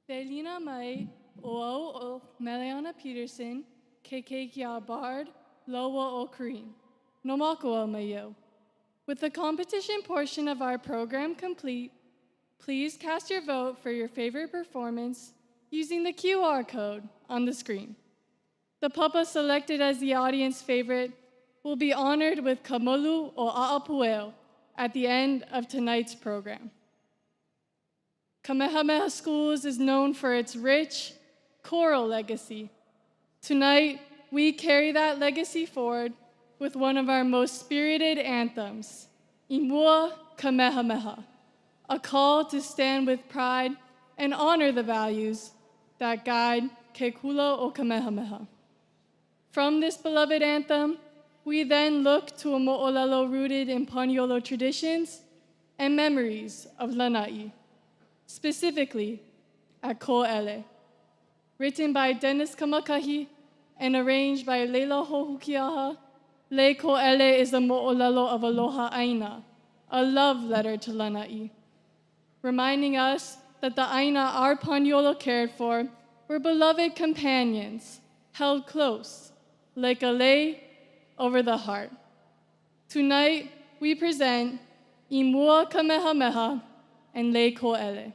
Velina mai o Meliana Peterson, Keke Kia Bard, Loa o Kareem. Nomakua mayo. With the competition portion of our program complete, please cast your vote for your favorite performance using the QR code on the screen. The papa selected as the audience favorite will be honored with kamolu o ʻAʻapueo at the end of tonight's program. Kamehameha Schools is known for its rich choral legacy. Tonight, we carry that legacy forward with one of our most spirited anthems, I Mua Kamehameha, a call to stand with pride and honor the values that guide Ke Kula o Kamehameha. From this beloved anthem, we then look to a moʻolelo rooted in Paniolo traditions and memories of Lānaʻi, specifically at Kōʻele. Written by Dennis Kamakahi and arranged by Leila Hohukiaha, Le Kōʻele is a moʻolelo of aloha ʻāina, a love letter to Lānaʻi, reminding us that the ʻāina our Paniolo cared for were beloved companions, held close, like a lei over the heart. Tonight, we present I Mua Kamehameha and Le Kōʻele.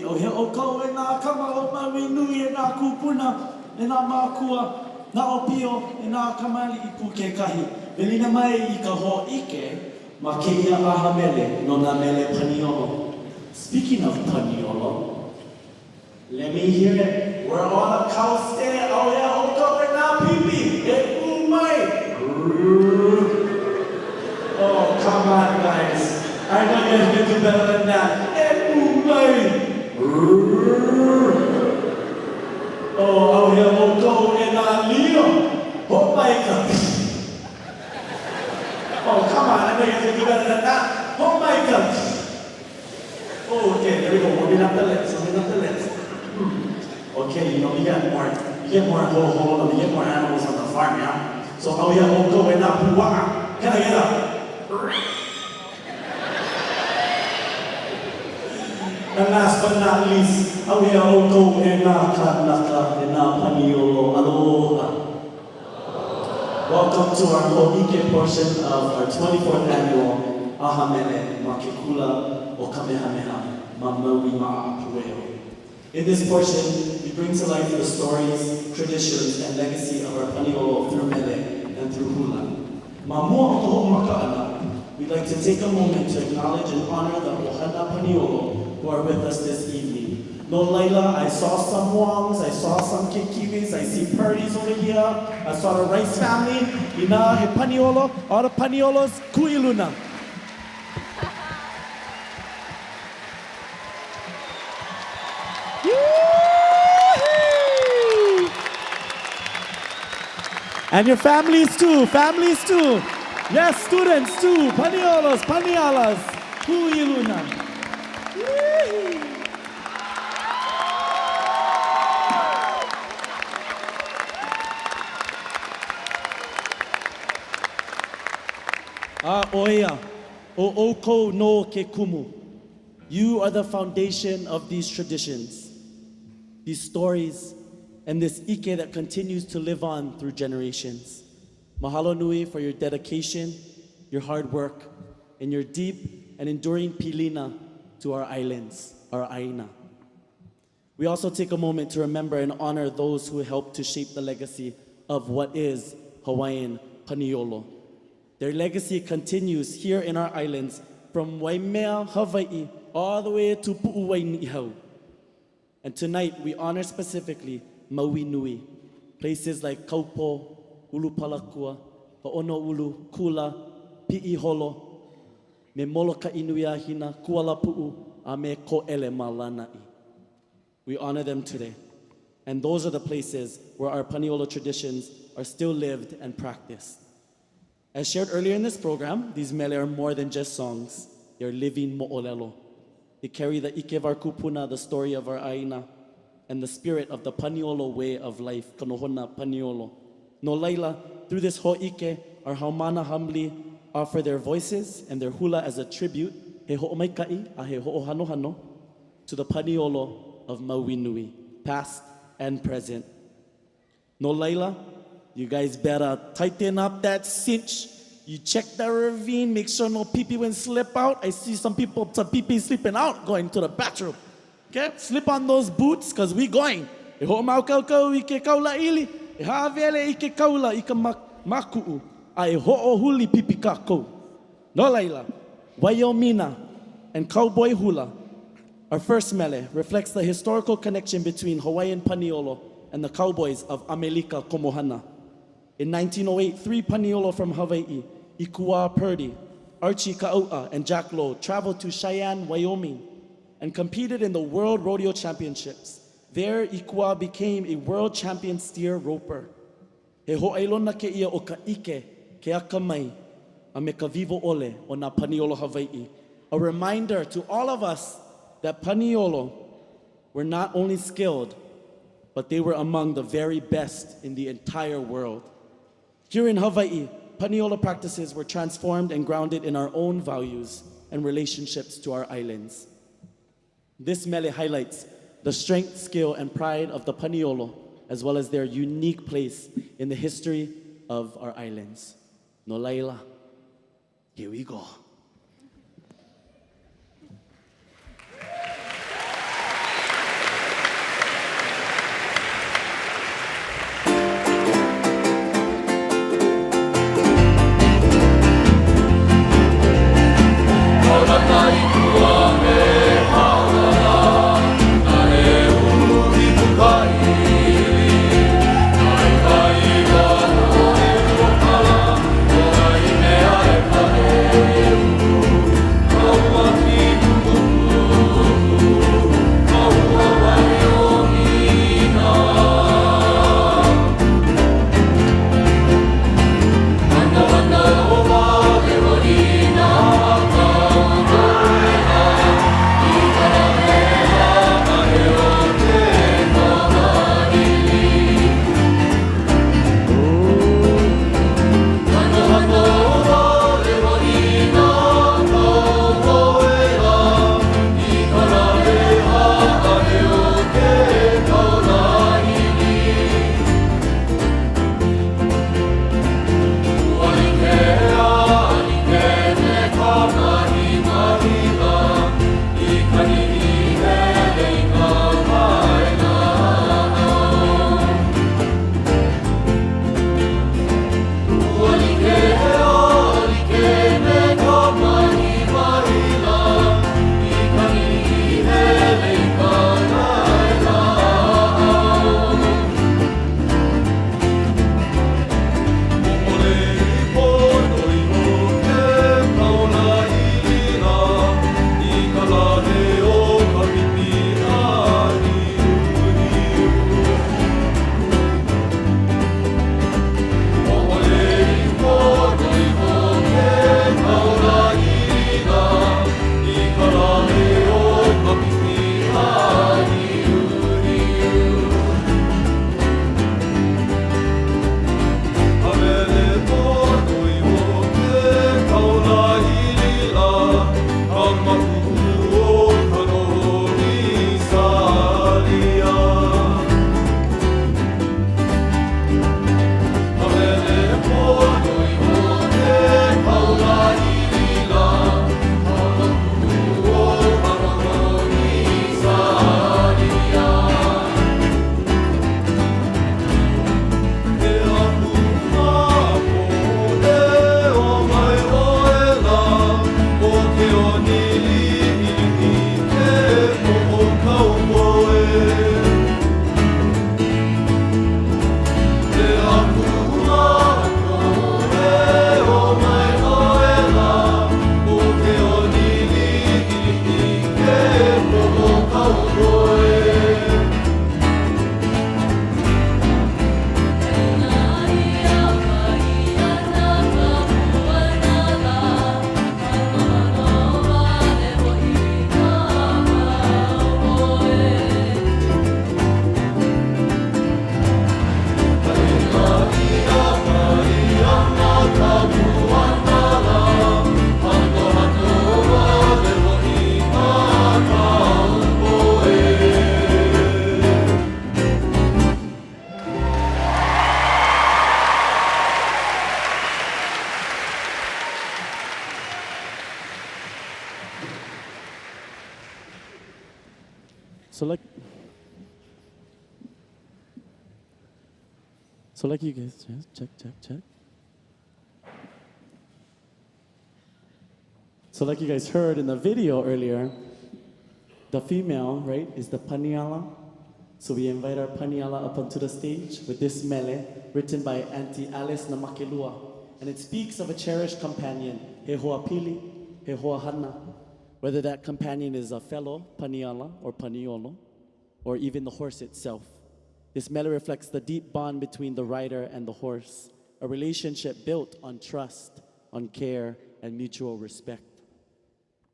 O he o kou e nā kama o Maui Nui e nā kūpuna e nā mākua, nā o pio e nā kamali I pū kekahi. Velina mai I ka ho ike, ma ke ia ʻaha mele no nā Mele Paniolo. Speaking of Paniolo, let me hear it. We're on a cow stand. Oh yeah, o kou e nā pipi, e umai. Oh, come on, guys. I know you guys can do better than that. Oh, out here, we'll go in our Leo. Oh, my God. Oh, come on. I know you guys can do better than that. Oh, my God. Oh, okay, there we go. Warming up the lips. Warming up the lips. Okay, you know, you get more hold on, you get more animals on the farm, yeah? So, out here, we'll go in our pua'a. Can I get up? And last but not least, au hea o kou e ngā kānaka e ngā Paniolo. Aloha. Welcome to our Ho'ike portion of our 24th annual ʻAha Mele ma ke kula o Kamehameha ma Maui Nui. In this portion, we bring to life the stories, traditions, and legacy of our Paniolo through mele and through hula. Ma mua o toho maka'ana, we'd like to take a moment to acknowledge and honor the ʻohana Paniolo who are with us this evening. No laila, I saw some Wongs, I saw some Kikiwis, I see Purdy's over here, I saw the Rice family, Ina, he Paniolo, all the Paniolos, kuiluna. And your families too, Yes, students too, Paniolos, Panialas, kuiluna. Oia, o oko no ke kumu. You are the foundation of these traditions, these stories, and this ike that continues to live on through generations. Mahalo nui for your dedication, your hard work, and your deep and enduring pilina to our islands, our ʻāina. We also take a moment to remember and honor those who helped to shape the legacy of what is Hawaiian Paniolo. Their legacy continues here in our islands from Waimea, Hawaii, all the way to Pu'uwaini'ihau. And tonight we honor specifically Maui Nui, places like Kaupō, ʻUlupalakua, Ho'onoulu, Kula, Pi'iholo, me Molokaʻi Nuiahina, Kualapuʻu, a me Kōʻele ma Lānaʻi. We honor them today. And those are the places where our Paniolo traditions are still lived and practiced. As shared earlier in this program, these mele are more than just songs. They're living moʻolelo. They carry the ike of our kupuna, the story of our ʻāina, and the spirit of the Paniolo way of life, kanohona Paniolo. No laila, through this ho'ike, our haumana humbly offer their voices and their hula as a tribute, he ho'omaika'i a he ho'ohanohano, to the Paniolo of Maui Nui, past and present. No laila, you guys better tighten up that cinch. You check the ravine, make sure no pee-pee won't slip out. I see some pee-pee slipping out going to the bathroom. Okay, slip on those boots, because we going. E ho mau kaukau I ke kaula ili, e haavele I ke kaula I ka maku'u, a e ho'o huli pipi kākou. No laila, Waiomina and cowboy hula, our first mele, reflects the historical connection between Hawaiian Paniolo and the cowboys of Amerika Komohana. In 1908, 3 Paniolo from Hawaii, Ikua Purdy, Archie Ka'ua, and Jack Lowe traveled to Cheyenne, Wyoming, and competed in the World Rodeo Championships. There, Ikua became a world champion steer roper. He ho'ailona ke ia o ka ike ke aka mai a me ka vivo ole o nā Paniolo Hawaii. A reminder to all of us that Paniolo were not only skilled, but they were among the very best in the entire world. Here in Hawaii, Paniolo practices were transformed and grounded in our own values and relationships to our islands. This mele highlights the strength, skill, and pride of the Paniolo, as well as their unique place in the history of our islands. No laila, here we go. So like you guys, check. So like you guys heard in the video earlier, the female, right, is the Paniala. So we invite our Paniala up onto the stage with this mele, written by Auntie Alice Namakelua. And it speaks of a cherished companion, he hoa pili, he hoa hana. Whether that companion is a fellow Paniala or Paniolo, or even the horse itself. This mele reflects the deep bond between the rider and the horse, a relationship built on trust, on care, and mutual respect.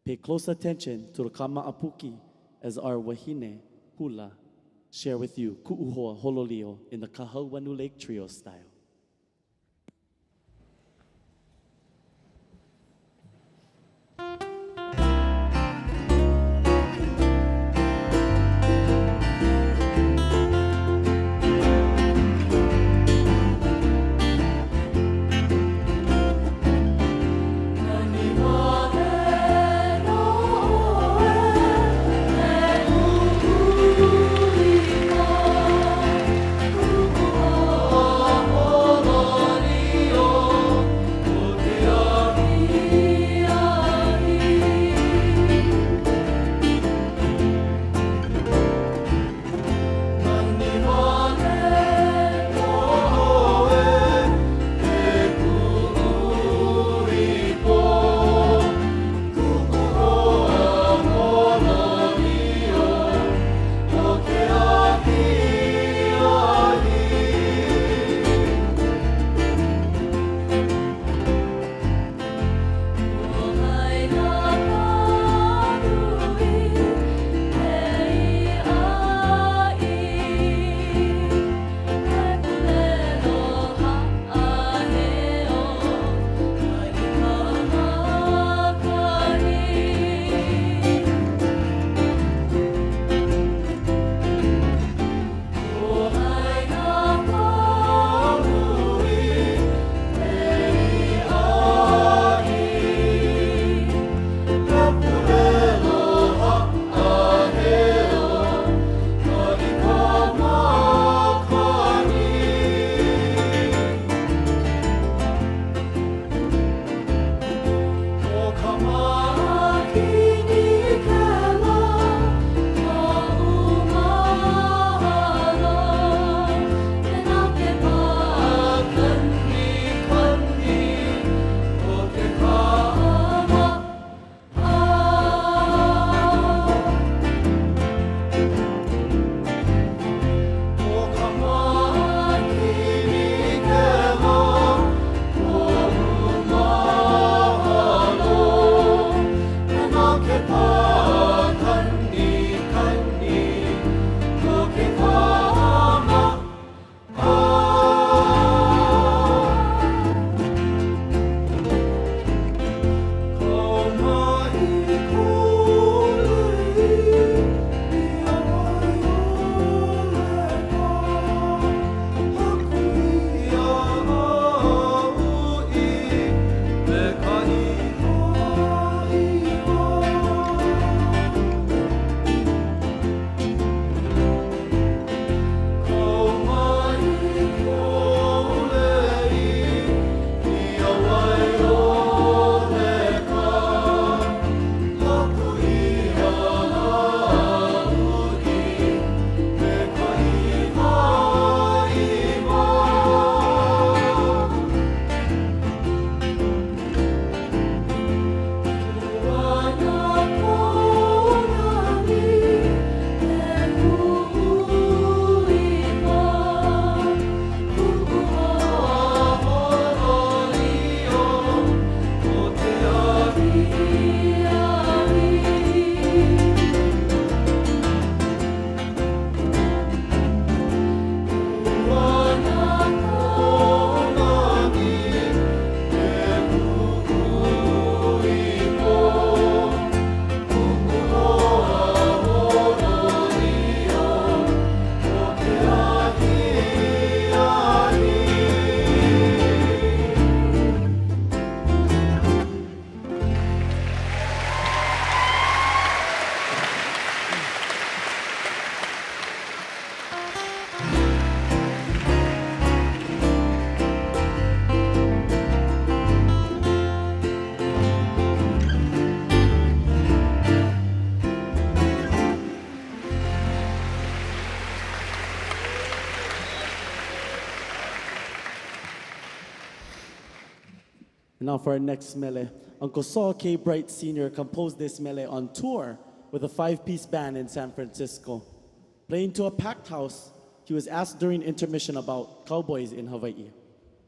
Pay close attention to the kama'apuki as our wahine, hula, share with you ku'uhoa hololio in the Kahauanu Lake Trio style. Oh And now for our next mele. Uncle Saul K. Bright Sr. composed this mele on tour with a 5-piece band in San Francisco. Playing to a packed house, he was asked during intermission about cowboys in Hawaii.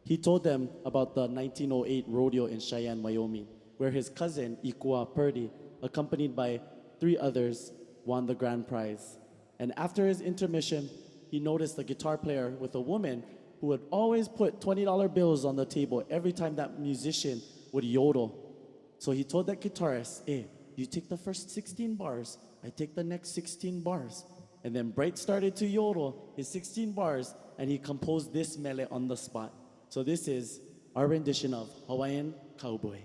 He told them about the 1908 rodeo in Cheyenne, Wyoming, where his cousin, Ikua Purdy, accompanied by 3 others, won the grand prize. And after his intermission, he noticed a guitar player with a woman who would always put $20 bills on the table every time that musician would yodel. So he told that guitarist, hey, you take the first 16 bars, I take the next 16 bars. And then Bright started to yodel his 16 bars, and he composed this mele on the spot. So this is our rendition of Hawaiian Cowboy.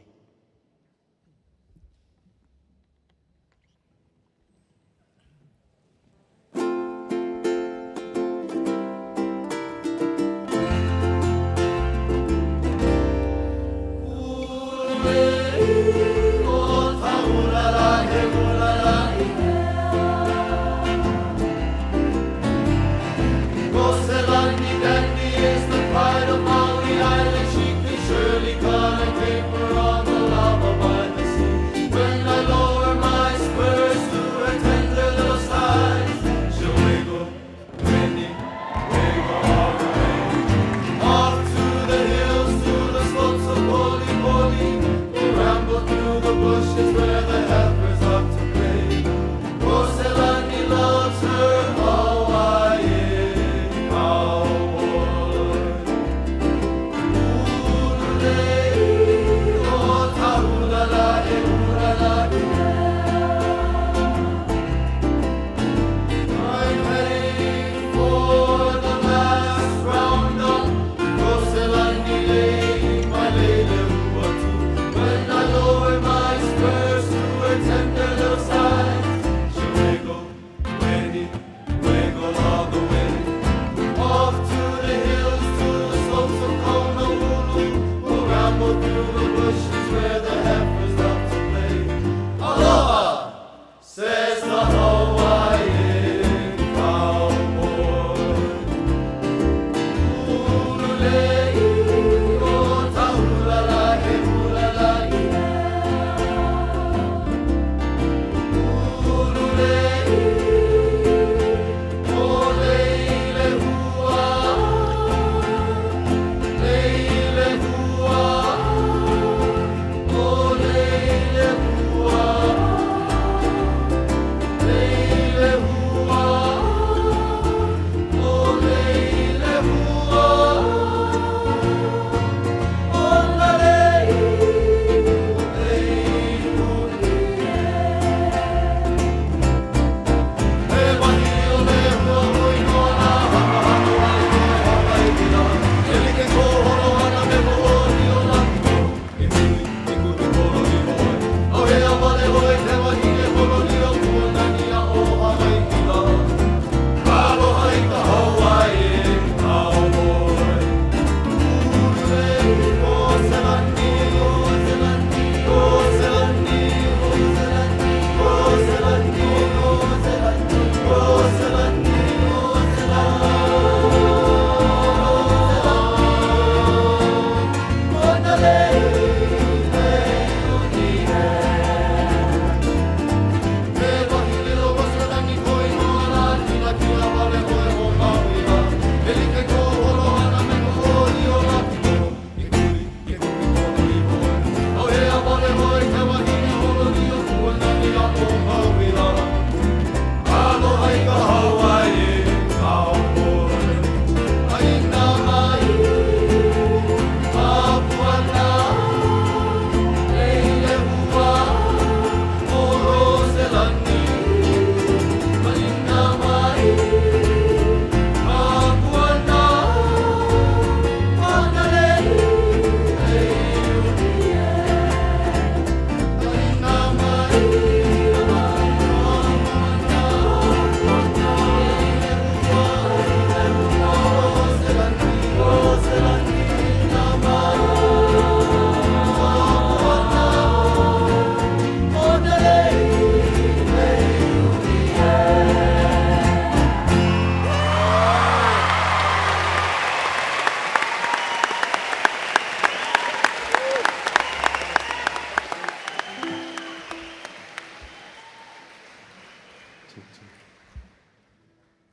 Oh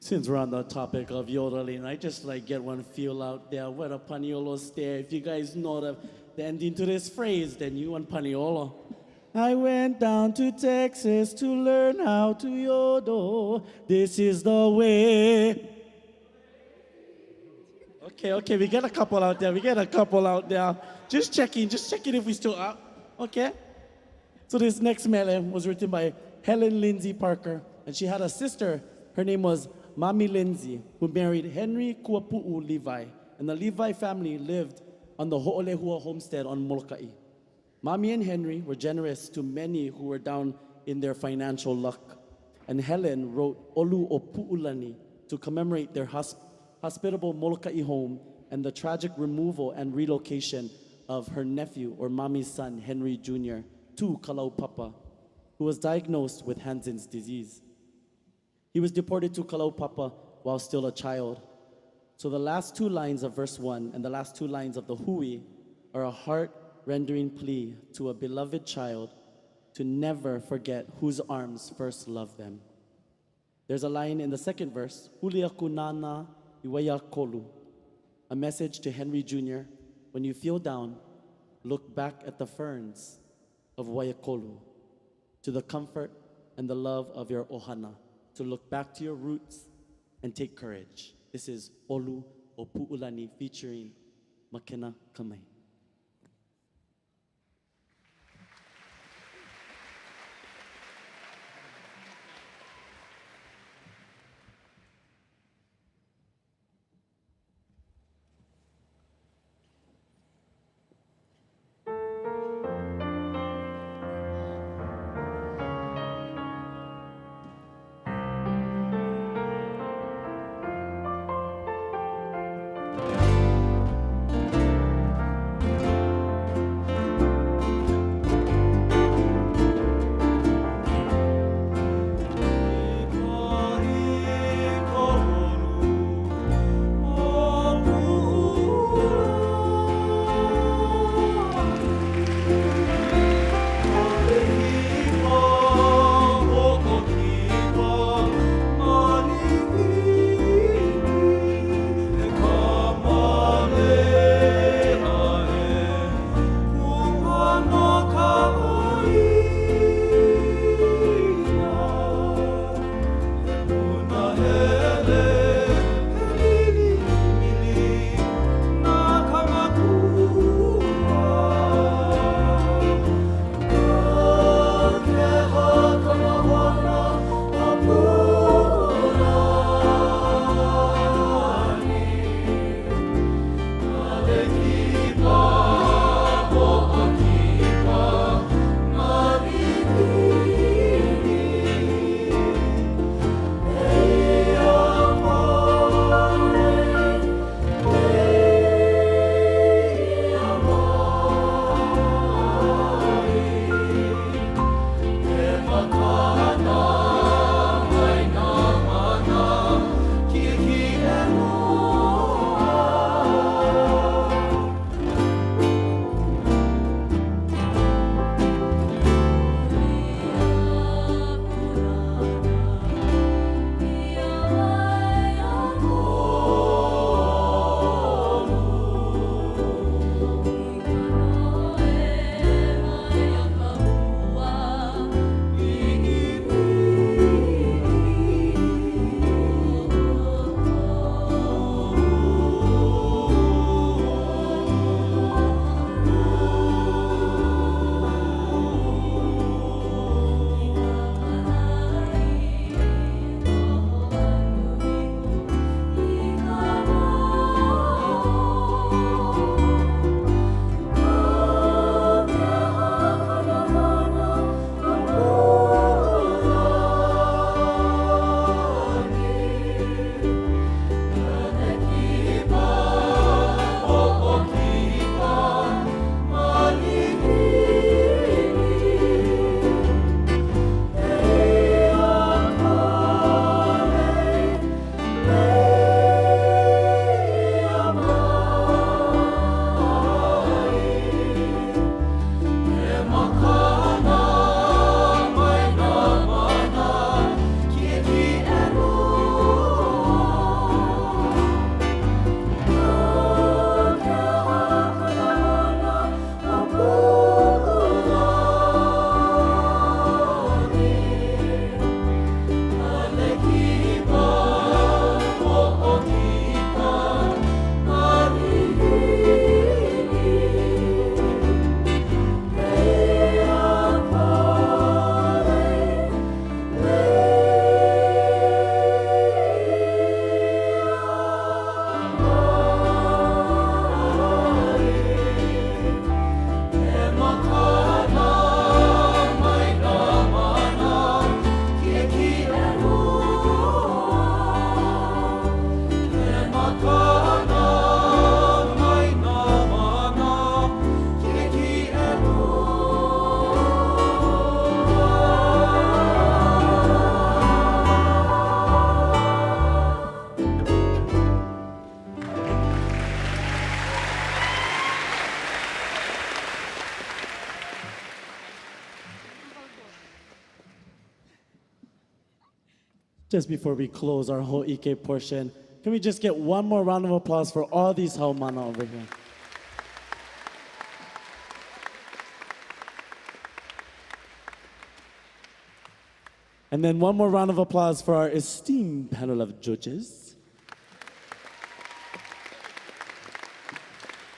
Since we're on the topic of yodeling, I just like get one feel out there. What a Paniolo stare. If you guys know the ending to this phrase, then you want Paniolo. I went down to Texas to learn how to yodel. This is the way. Okay, we get a couple out there. Just checking if we still up. Okay? So this next mele was written by Helen Lindsay Parker, and she had a sister. Her name was Mami Lindsay, who married Henry Kuapu'u Levi, and the Levi family lived on the Ho'olehua homestead on Molokaʻi. Mami and Henry were generous to many who were down in their financial luck, and Helen wrote Olu o Pu'ulani to commemorate their hospitable Molokaʻi home and the tragic removal and relocation of her nephew, or Mami's son, Henry Jr., to Kalaupapa, who was diagnosed with Hansen's disease. He was deported to Kalaupapa while still a child. So the last two lines of verse 1 and the last two lines of the hui are a heart-rendering plea to a beloved child to never forget whose arms first loved them. There's a line in the second verse, Huliaku nana iwaya kolu, a message to Henry Jr. When you feel down, look back at the ferns of Waiakolu, to the comfort and the love of your ʻohana, to look back to your roots and take courage. This is Olu o Pu'ulani featuring Makena Kamai. just before we close our ho'ike portion, can we just get one more round of applause for all these haumana over here? And then one more round of applause for our esteemed panel of judges.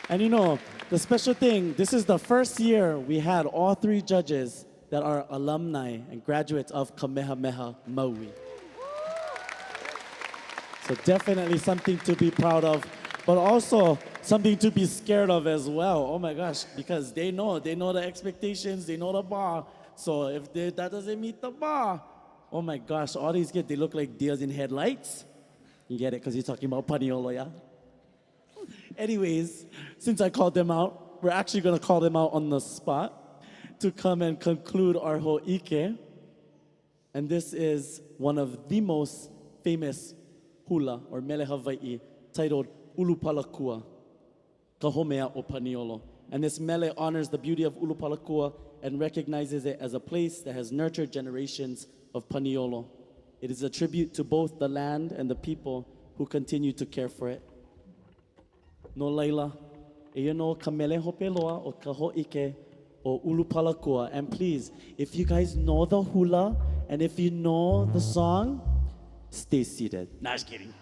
And you know, the special thing, this is the first year we had all three judges that are alumni and graduates of Kamehameha Maui. So definitely something to be proud of, but also something to be scared of as well. Oh my gosh, because they know the expectations, they know the bar. So if that doesn't meet the bar, oh my gosh, all these kids, they look like deers in headlights. You get it, because you're talking about Paniolo, yeah? Anyways, since I called them out, we're actually gonna call them out on the spot to come and conclude our ho'ike. And this is one of the most famous hula, or mele Hawaii, titled ʻUlupalakua, Kahomea o Paniolo. And this mele honors the beauty of ʻUlupalakua and recognizes it as a place that has nurtured generations of Paniolo. It is a tribute to both the land and the people who continue to care for it. No laila, e no ka mele hopeloa o ka ho'ike o ʻUlupalakua. And please, if you guys know the hula and if you know the song, stay seated. Nah, just kidding.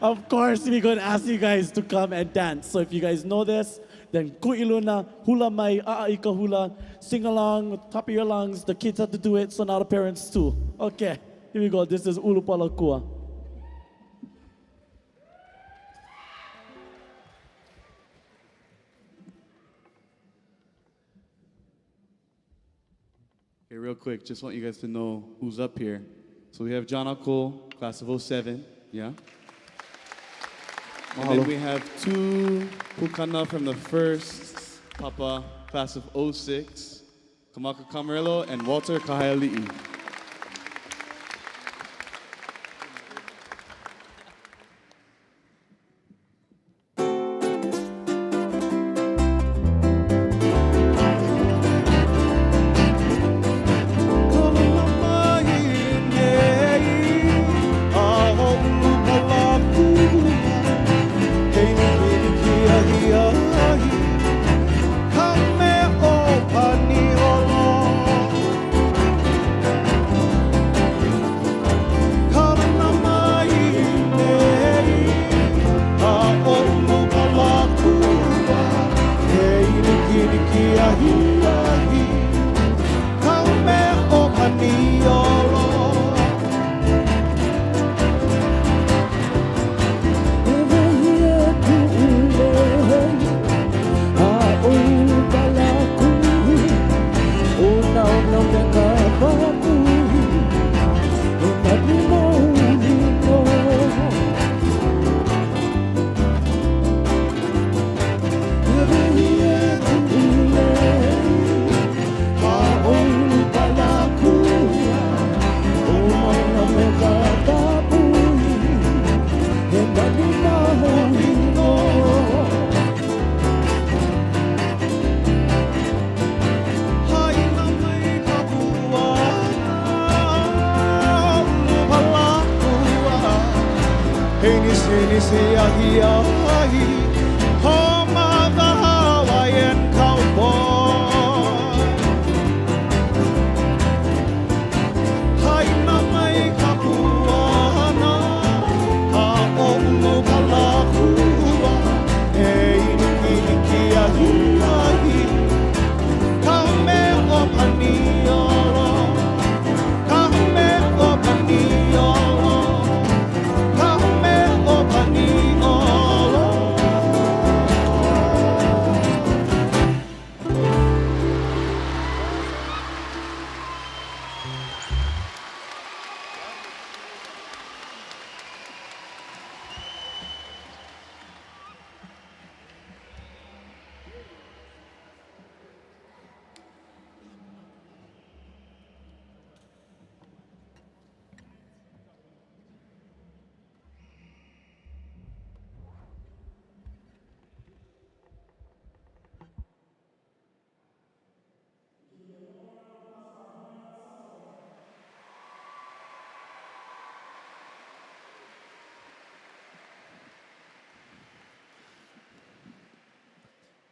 Of course, we're going to ask you guys to come and dance. So if you guys know this, then ku'iluna, hula mai, ʻaʻaika hula, sing along with the top of your lungs. The kids have to do it, so now the parents too. Okay, here we go. This is ʻUlupalakua. Okay, real quick, just want you guys to know who's up here. So we have John Ako, class of 07, yeah? And then we have two pukana from the first papa, class of 06, Kamaka Camarello and Walter Kahaiali'i.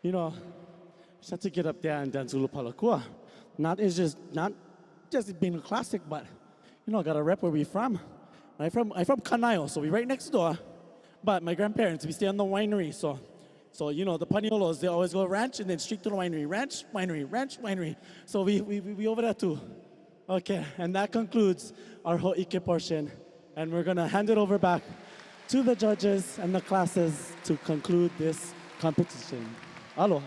you know, just had to get up there and dance ʻUlupalakua. Not just being a classic, but, you know, gotta rep where we from. I'm from Kanaio, so we right next door. But my grandparents, we stay on the winery, so you know, the Paniolos, they always go ranch and then straight to the winery. Ranch, winery, ranch, winery. So we over there too. Okay, and that concludes our ho'ike portion. And we're gonna hand it over back to the judges and the classes to conclude this competition. Aloha.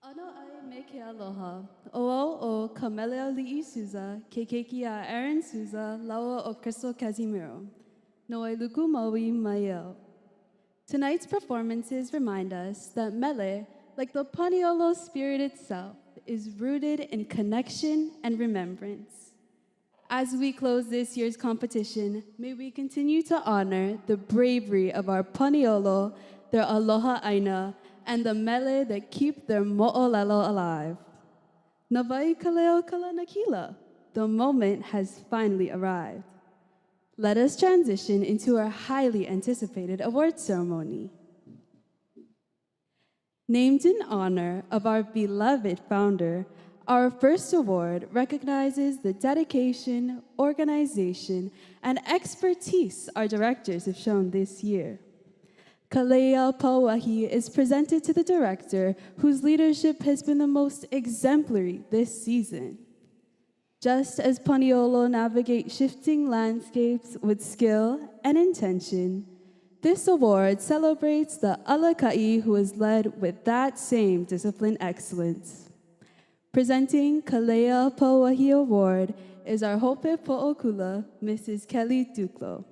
Ano ai me ke aloha. O o Kamehameha Li'i Souza, ke keiki a Aaron Souza, laua o Crystal Casimiro. No ai luku Maui Maio. Tonight's performances remind us that Mele, like the Paniolo spirit itself, is rooted in connection and remembrance. As we close this year's competition, may we continue to honor the bravery of our Paniolo, their aloha ʻāina, and the mele that keep their moʻolelo alive. Nawai kaleo kalanakila. The moment has finally arrived. Let us transition into our highly anticipated award ceremony. Named in honor of our beloved founder, our first award recognizes the dedication, organization, and expertise our directors have shown this year. Kalea Pauahi is presented to the director whose leadership has been the most exemplary this season. Just as Paniolo navigates shifting landscapes with skill and intention, this award celebrates the Molokaʻi who is led with that same disciplined excellence. Presenting Kalea Pauahi Award is our Hope Po'okula, Mrs. Kelly Duclo.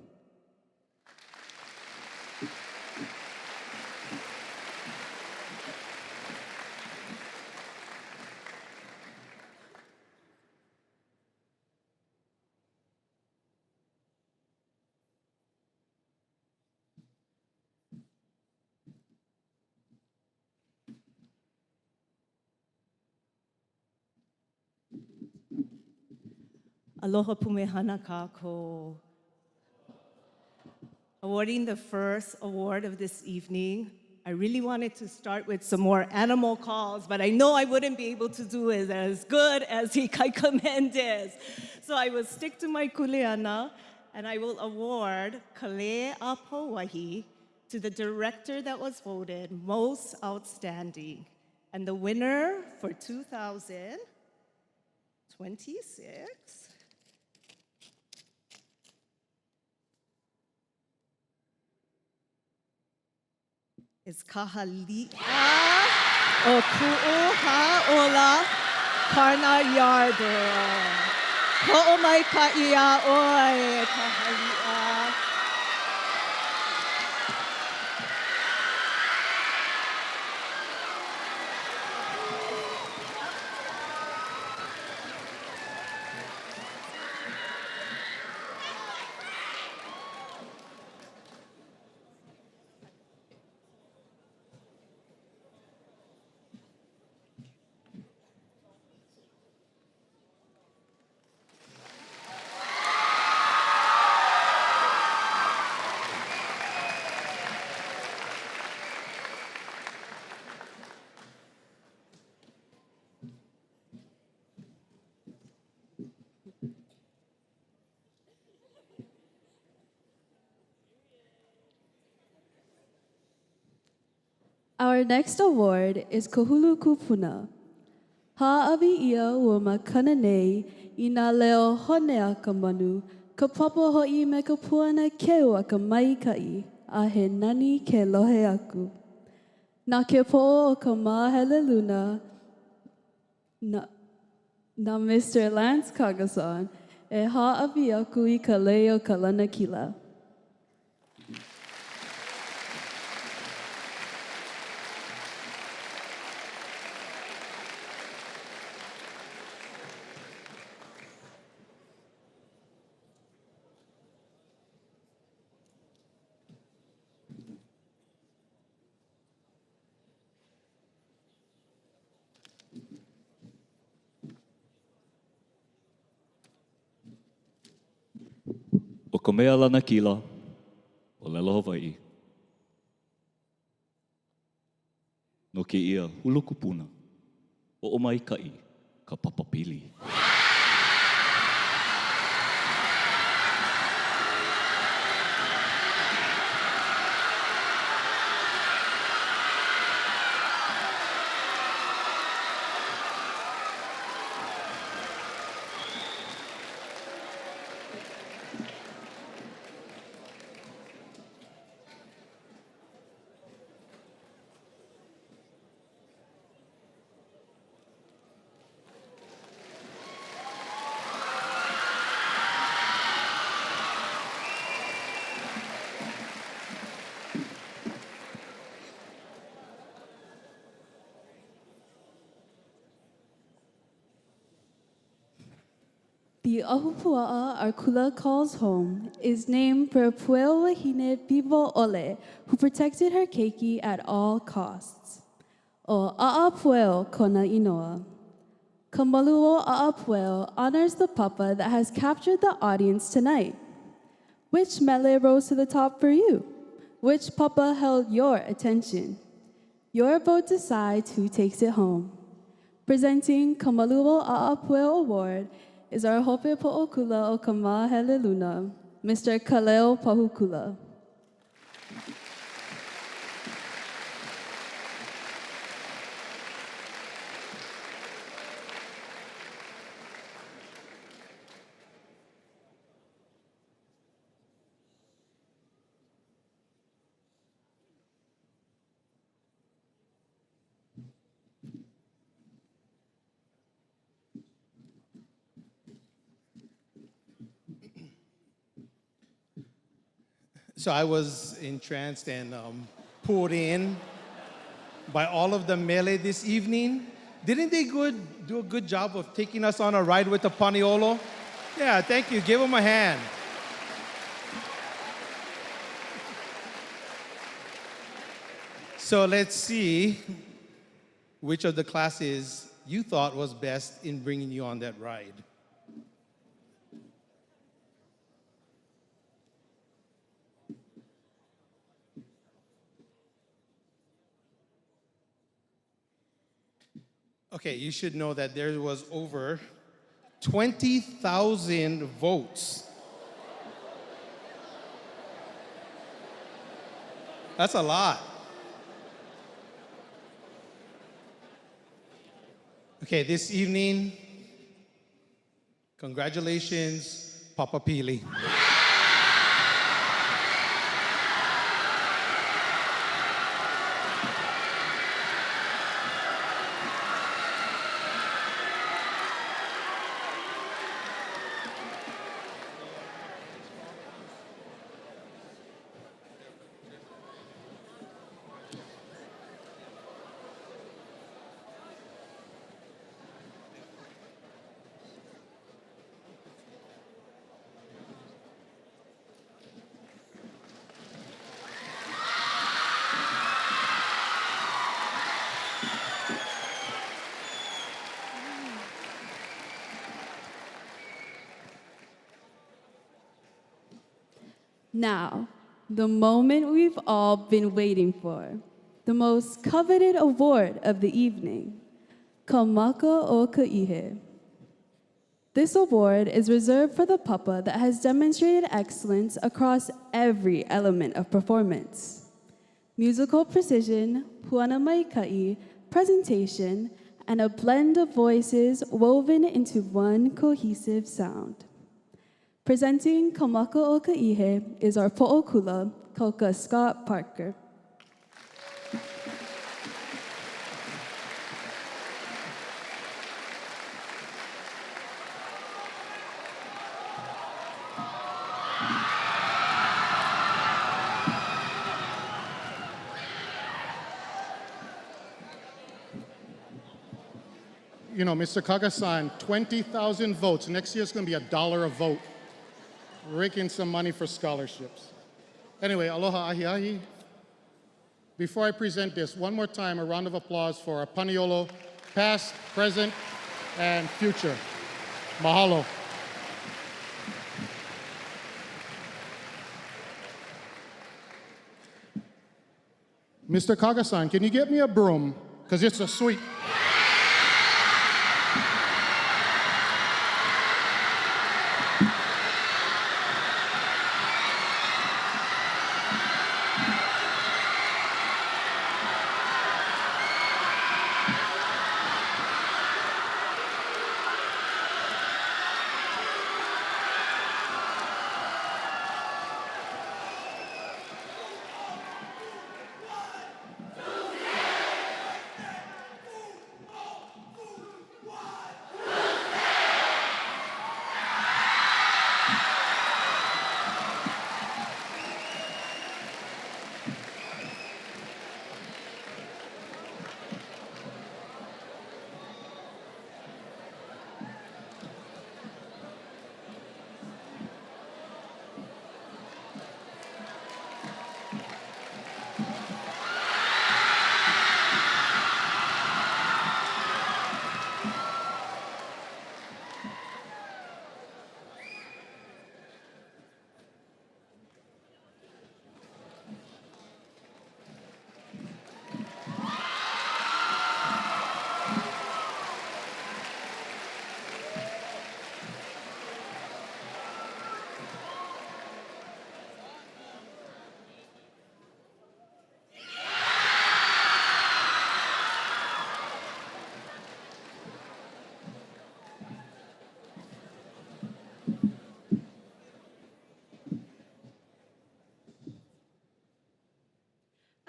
Aloha pumehana kākou. Awarding the first award of this evening, I really wanted to start with some more animal calls, but I know I wouldn't be able to do it as good as Ikaika Mendez. So I will stick to my kuleana, and I will award Kalea Pauahi to the director that was voted most outstanding. And the winner for 2026 is Kahali'a o Ku'uha'ola Karna Yardor. Ho'omaika'i'a oi Kahali'a. Our next award is Kahulu Kupuna. Ha'awi ia ua makana nei I nā leo honea ka manu, ka papa ho'i me ka puana keu a ka maika'i, a he nani ke lohe aku. Nā ke po o ka mahele luna, na Mr. Lance Kagasan, e ha'awi aku I ka leo ka lanakila. ka mea lana kila, moʻolelo Hawaii. No ke ia hulu kupuna, o Maikaʻi ka papapili. The ahupua'a our kula calls home is named for Pueo Wahine Bibo Ole, who protected her keiki at all costs. O a'a Pueo kona inoa. Kamaluo a'a Pueo honors the papa that has captured the audience tonight. Which mele rose to the top for you? Which papa held your attention? Your vote decides who takes it home. Presenting Kamaluo a'a Pueo Award is our Hope Po'okula o Kamehameha Luna, Mr. Kaleo Pahukula. So I was entranced and pulled in by all of the mele this evening. Didn't they do a good job of taking us on a ride with the Paniolo? Yeah, thank you. Give them a hand. So let's see which of the classes you thought was best in bringing you on that ride. Okay, you should know that there was over 20,000 votes. That's a lot. Okay, this evening, congratulations, Papa Pili. Now, the moment we've all been waiting for, the most coveted award of the evening, Kamaka o Ka'ihe. This award is reserved for the papa that has demonstrated excellence across every element of performance. Musical precision, puana maika'i, presentation, and a blend of voices woven into one cohesive sound. Presenting Kamaka o Ka'ihe is our po'okula, Koka Scott Parker. You know, Mr. Kaga-san, 20,000 votes. Next year it's going to be $1 a vote. Raking some money for scholarships. Anyway, aloha ahi ahi. Before I present this, one more time, a round of applause for our Paniolo, past, present, and future. Mahalo. Mr. Kaga-san, can you get me a broom? Because it's a sweet.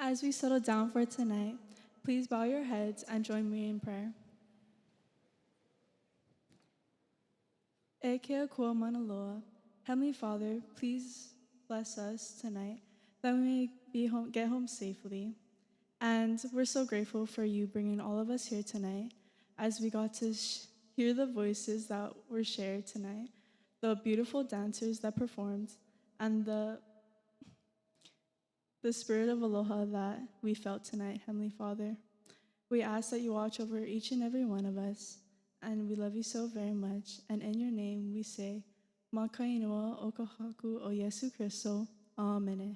As we settle down for tonight, please bow your heads and join me in prayer. Eke kua mana loa. Heavenly Father, please bless us tonight that we may get home safely. And we're so grateful for you bringing all of us here tonight as we got to hear the voices that were shared tonight, the beautiful dancers that performed, and the spirit of aloha that we felt tonight, Heavenly Father. We ask that you watch over each and every one of us, and we love you so very much. And in your name we say, Makainua o kahaku o Yesu Christo. Amen.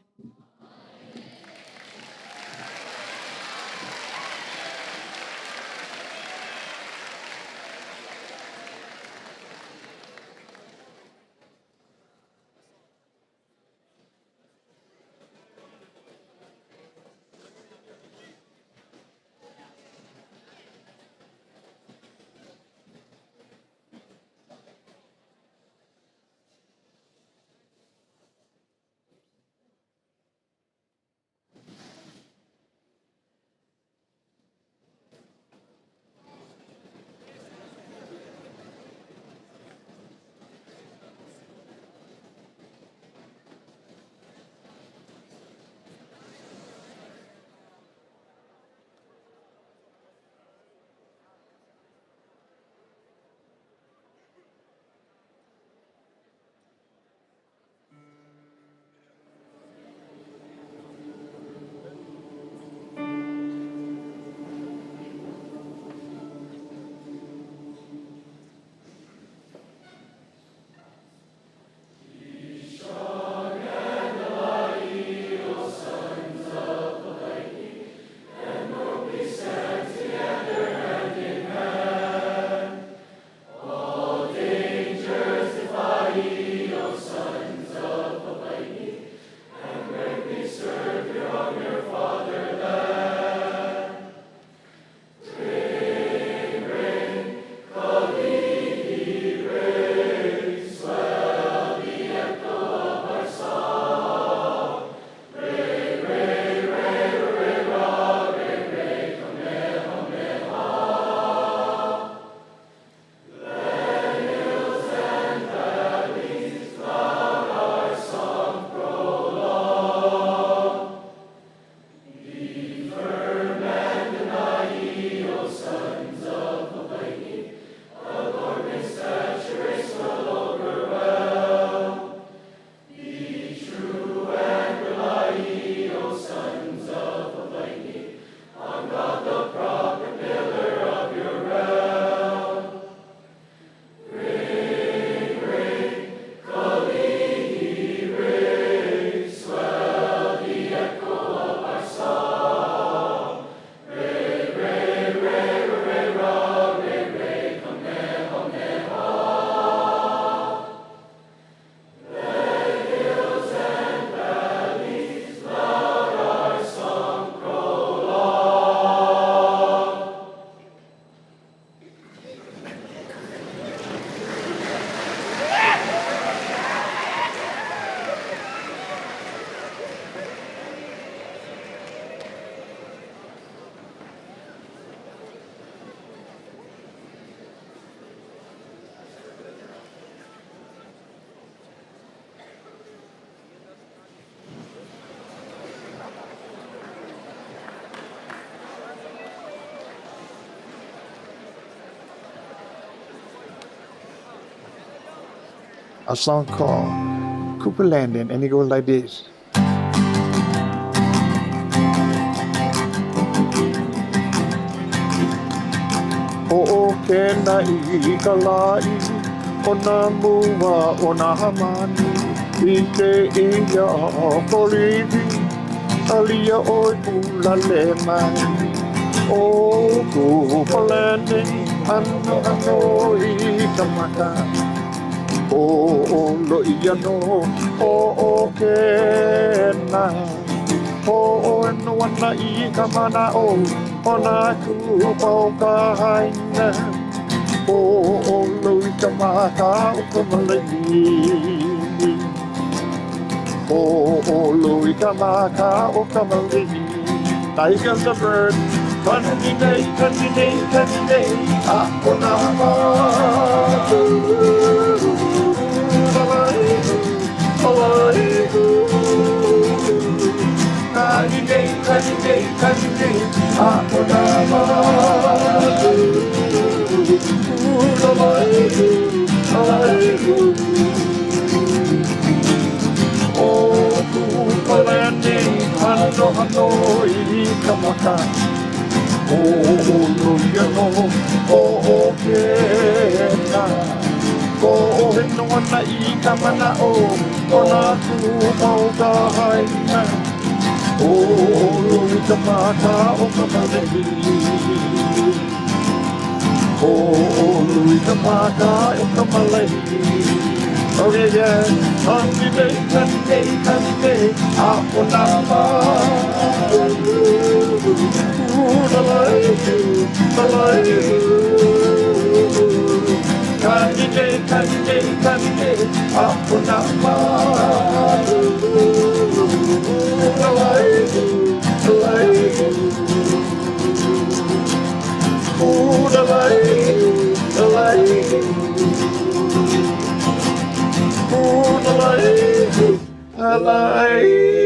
a song called Cooper Landing, and it goes like this. O kena I ka lai, o na mua o na hamani, I te ia politi, alia o pula le mai. O Cooper Landing, ano I ka maka. O lo iano, o kena. O no wana I ka mana o na kupa ka haina. O lo I ka maka o ka malai. O lo I ka maka o ka malai. Like as a bird, kanini day, ako na matu. Kanini, ako na matu. Oh, Cooper Landing, hano I ka maka. Oh, no iano, oh, kena. Oh, no wana I ka mana o na kupa o ka haina. Oh, no I ka maka o ka malai. Oh, no I ka maka o ka malai. Okay, yeah. Kanini, ako na matu. Kanini, ako na matu. Hale.